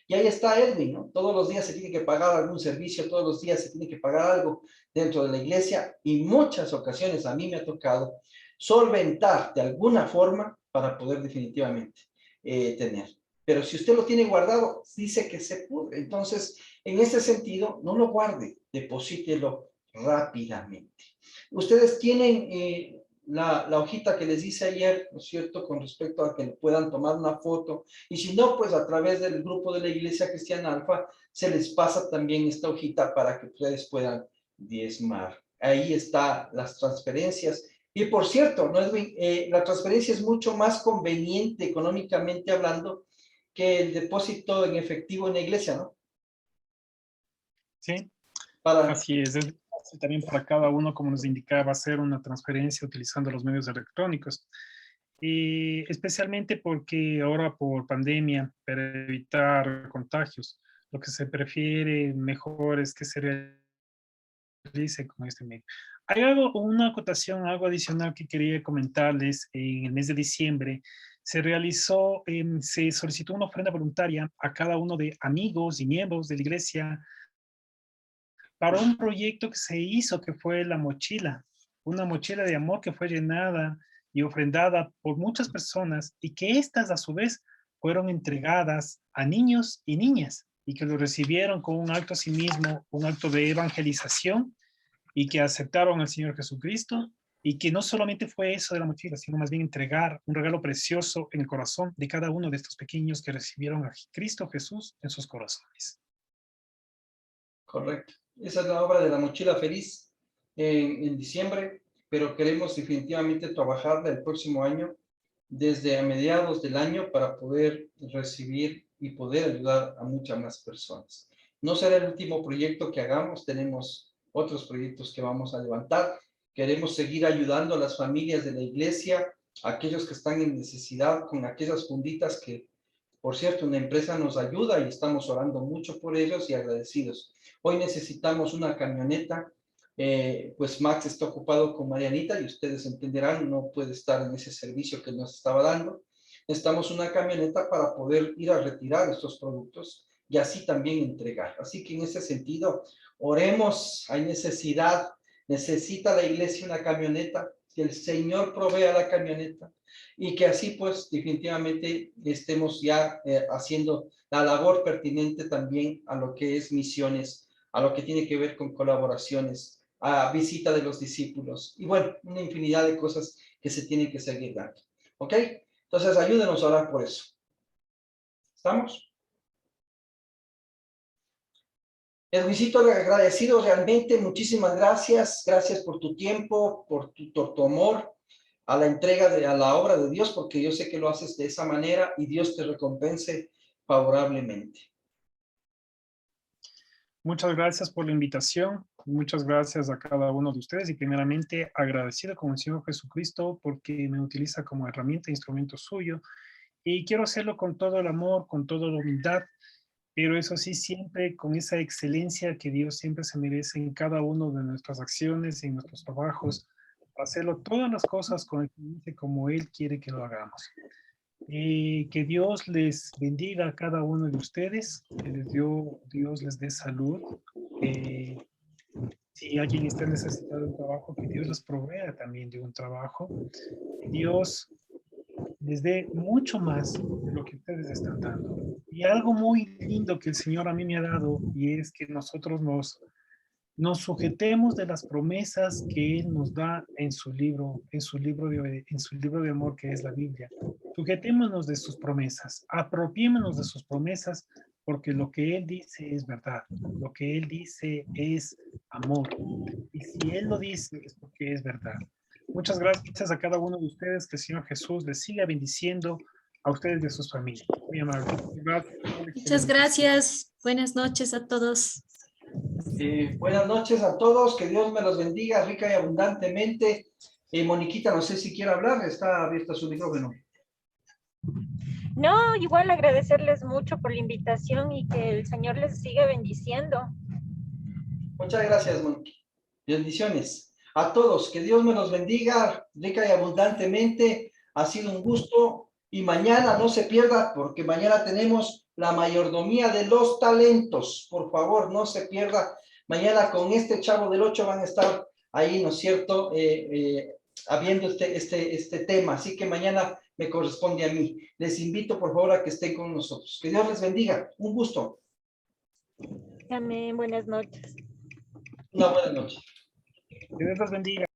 Y ahí está Edwin, ¿no? Todos los días se tiene que pagar algún servicio, todos los días se tiene que pagar algo dentro de la iglesia, y muchas ocasiones a mí me ha tocado solventar de alguna forma para poder definitivamente tener. Pero si usted lo tiene guardado, dice que se pudre. Entonces, en ese sentido, no lo guarde, deposítelo rápidamente. Ustedes tienen la hojita que les hice ayer, ¿no es cierto?, con respecto a que puedan tomar una foto, y si no, pues a través del grupo de la Iglesia Cristiana Alfa, se les pasa también esta hojita para que ustedes puedan diezmar. Ahí están las transferencias. Y por cierto, ¿no, Edwin? La transferencia es mucho más conveniente económicamente hablando que el depósito en efectivo en la iglesia, ¿no? Sí, así es también para cada uno, como nos indicaba, hacer una transferencia utilizando los medios electrónicos. Y especialmente porque ahora por pandemia, para evitar contagios, lo que se prefiere mejor es que se realice con este medio. Hay una acotación, algo adicional que quería comentarles. En el mes de diciembre se solicitó una ofrenda voluntaria a cada uno de amigos y miembros de la iglesia para un proyecto que se hizo, que fue la mochila, una mochila de amor que fue llenada y ofrendada por muchas personas, y que estas a su vez fueron entregadas a niños y niñas, y que lo recibieron con un acto a sí mismo, un acto de evangelización, y que aceptaron al Señor Jesucristo, y que no solamente fue eso de la mochila, sino más bien entregar un regalo precioso en el corazón de cada uno de estos pequeños que recibieron a Cristo Jesús en sus corazones. Correcto. Esa es la obra de la mochila feliz en diciembre, pero queremos definitivamente trabajarla el próximo año, desde a mediados del año, para poder recibir y poder ayudar a muchas más personas. No será el último proyecto que hagamos, tenemos otros proyectos que vamos a levantar. Queremos seguir ayudando a las familias de la iglesia, a aquellos que están en necesidad, con aquellas funditas que, por cierto, una empresa nos ayuda y estamos orando mucho por ellos y agradecidos. Hoy necesitamos una camioneta, pues Max está ocupado con Marianita y ustedes entenderán, no puede estar en ese servicio que nos estaba dando. Necesitamos una camioneta para poder ir a retirar estos productos y así también entregar. Así que en ese sentido, oremos, hay necesidad, necesita la iglesia una camioneta, que el Señor provea la camioneta, y que así pues definitivamente estemos ya haciendo la labor pertinente también a lo que es misiones, a lo que tiene que ver con colaboraciones, a visita de los discípulos, y bueno, una infinidad de cosas que se tienen que seguir dando. ¿Ok? Entonces ayúdenos a orar por eso. ¿Estamos? Edwincito, agradecido realmente, muchísimas gracias. Gracias por tu tiempo, por tu amor a la entrega a la obra de Dios, porque yo sé que lo haces de esa manera y Dios te recompense favorablemente. Muchas gracias por la invitación. Muchas gracias a cada uno de ustedes, y primeramente agradecido con el Señor Jesucristo porque me utiliza como herramienta, instrumento suyo, y quiero hacerlo con todo el amor, con toda la humildad, pero eso sí, siempre con esa excelencia que Dios siempre se merece en cada uno de nuestras acciones, en nuestros trabajos, hacerlo todas las cosas como Él quiere que lo hagamos. Que Dios les bendiga a cada uno de ustedes, que Dios les dé salud. Si alguien está necesitado de un trabajo, que Dios les provea también de un trabajo. Que Dios les dé mucho más de lo que ustedes están dando. Y algo muy lindo que el Señor a mí me ha dado, y es que nosotros nos sujetemos de las promesas que Él nos da en su libro de amor, que es la Biblia. Sujetémonos de sus promesas, apropiémonos de sus promesas, porque lo que Él dice es verdad, lo que Él dice es amor. Y si Él lo dice es porque es verdad. Muchas gracias a cada uno de ustedes, que el Señor Jesús les siga bendiciendo a ustedes y a sus familias. Muy amable. Muchas gracias. Buenas noches a todos. Buenas noches a todos, que Dios me los bendiga rica y abundantemente. Moniquita, no sé si quiere hablar, está abierta su micrófono. No, igual agradecerles mucho por la invitación y que el Señor les siga bendiciendo. Muchas gracias, Moniquita. Bendiciones a todos, que Dios me los bendiga rica y abundantemente. Ha sido un gusto y mañana no se pierda, porque mañana tenemos la mayordomía de los talentos. Por favor, no se pierda. Mañana con este Chavo del 8 van a estar ahí, ¿no es cierto? Habiendo este tema. Así que mañana me corresponde a mí. Les invito, por favor, a que estén con nosotros. Que Dios les bendiga. Un gusto. Amén. Buenas noches. Una buena noche. Que Dios los bendiga.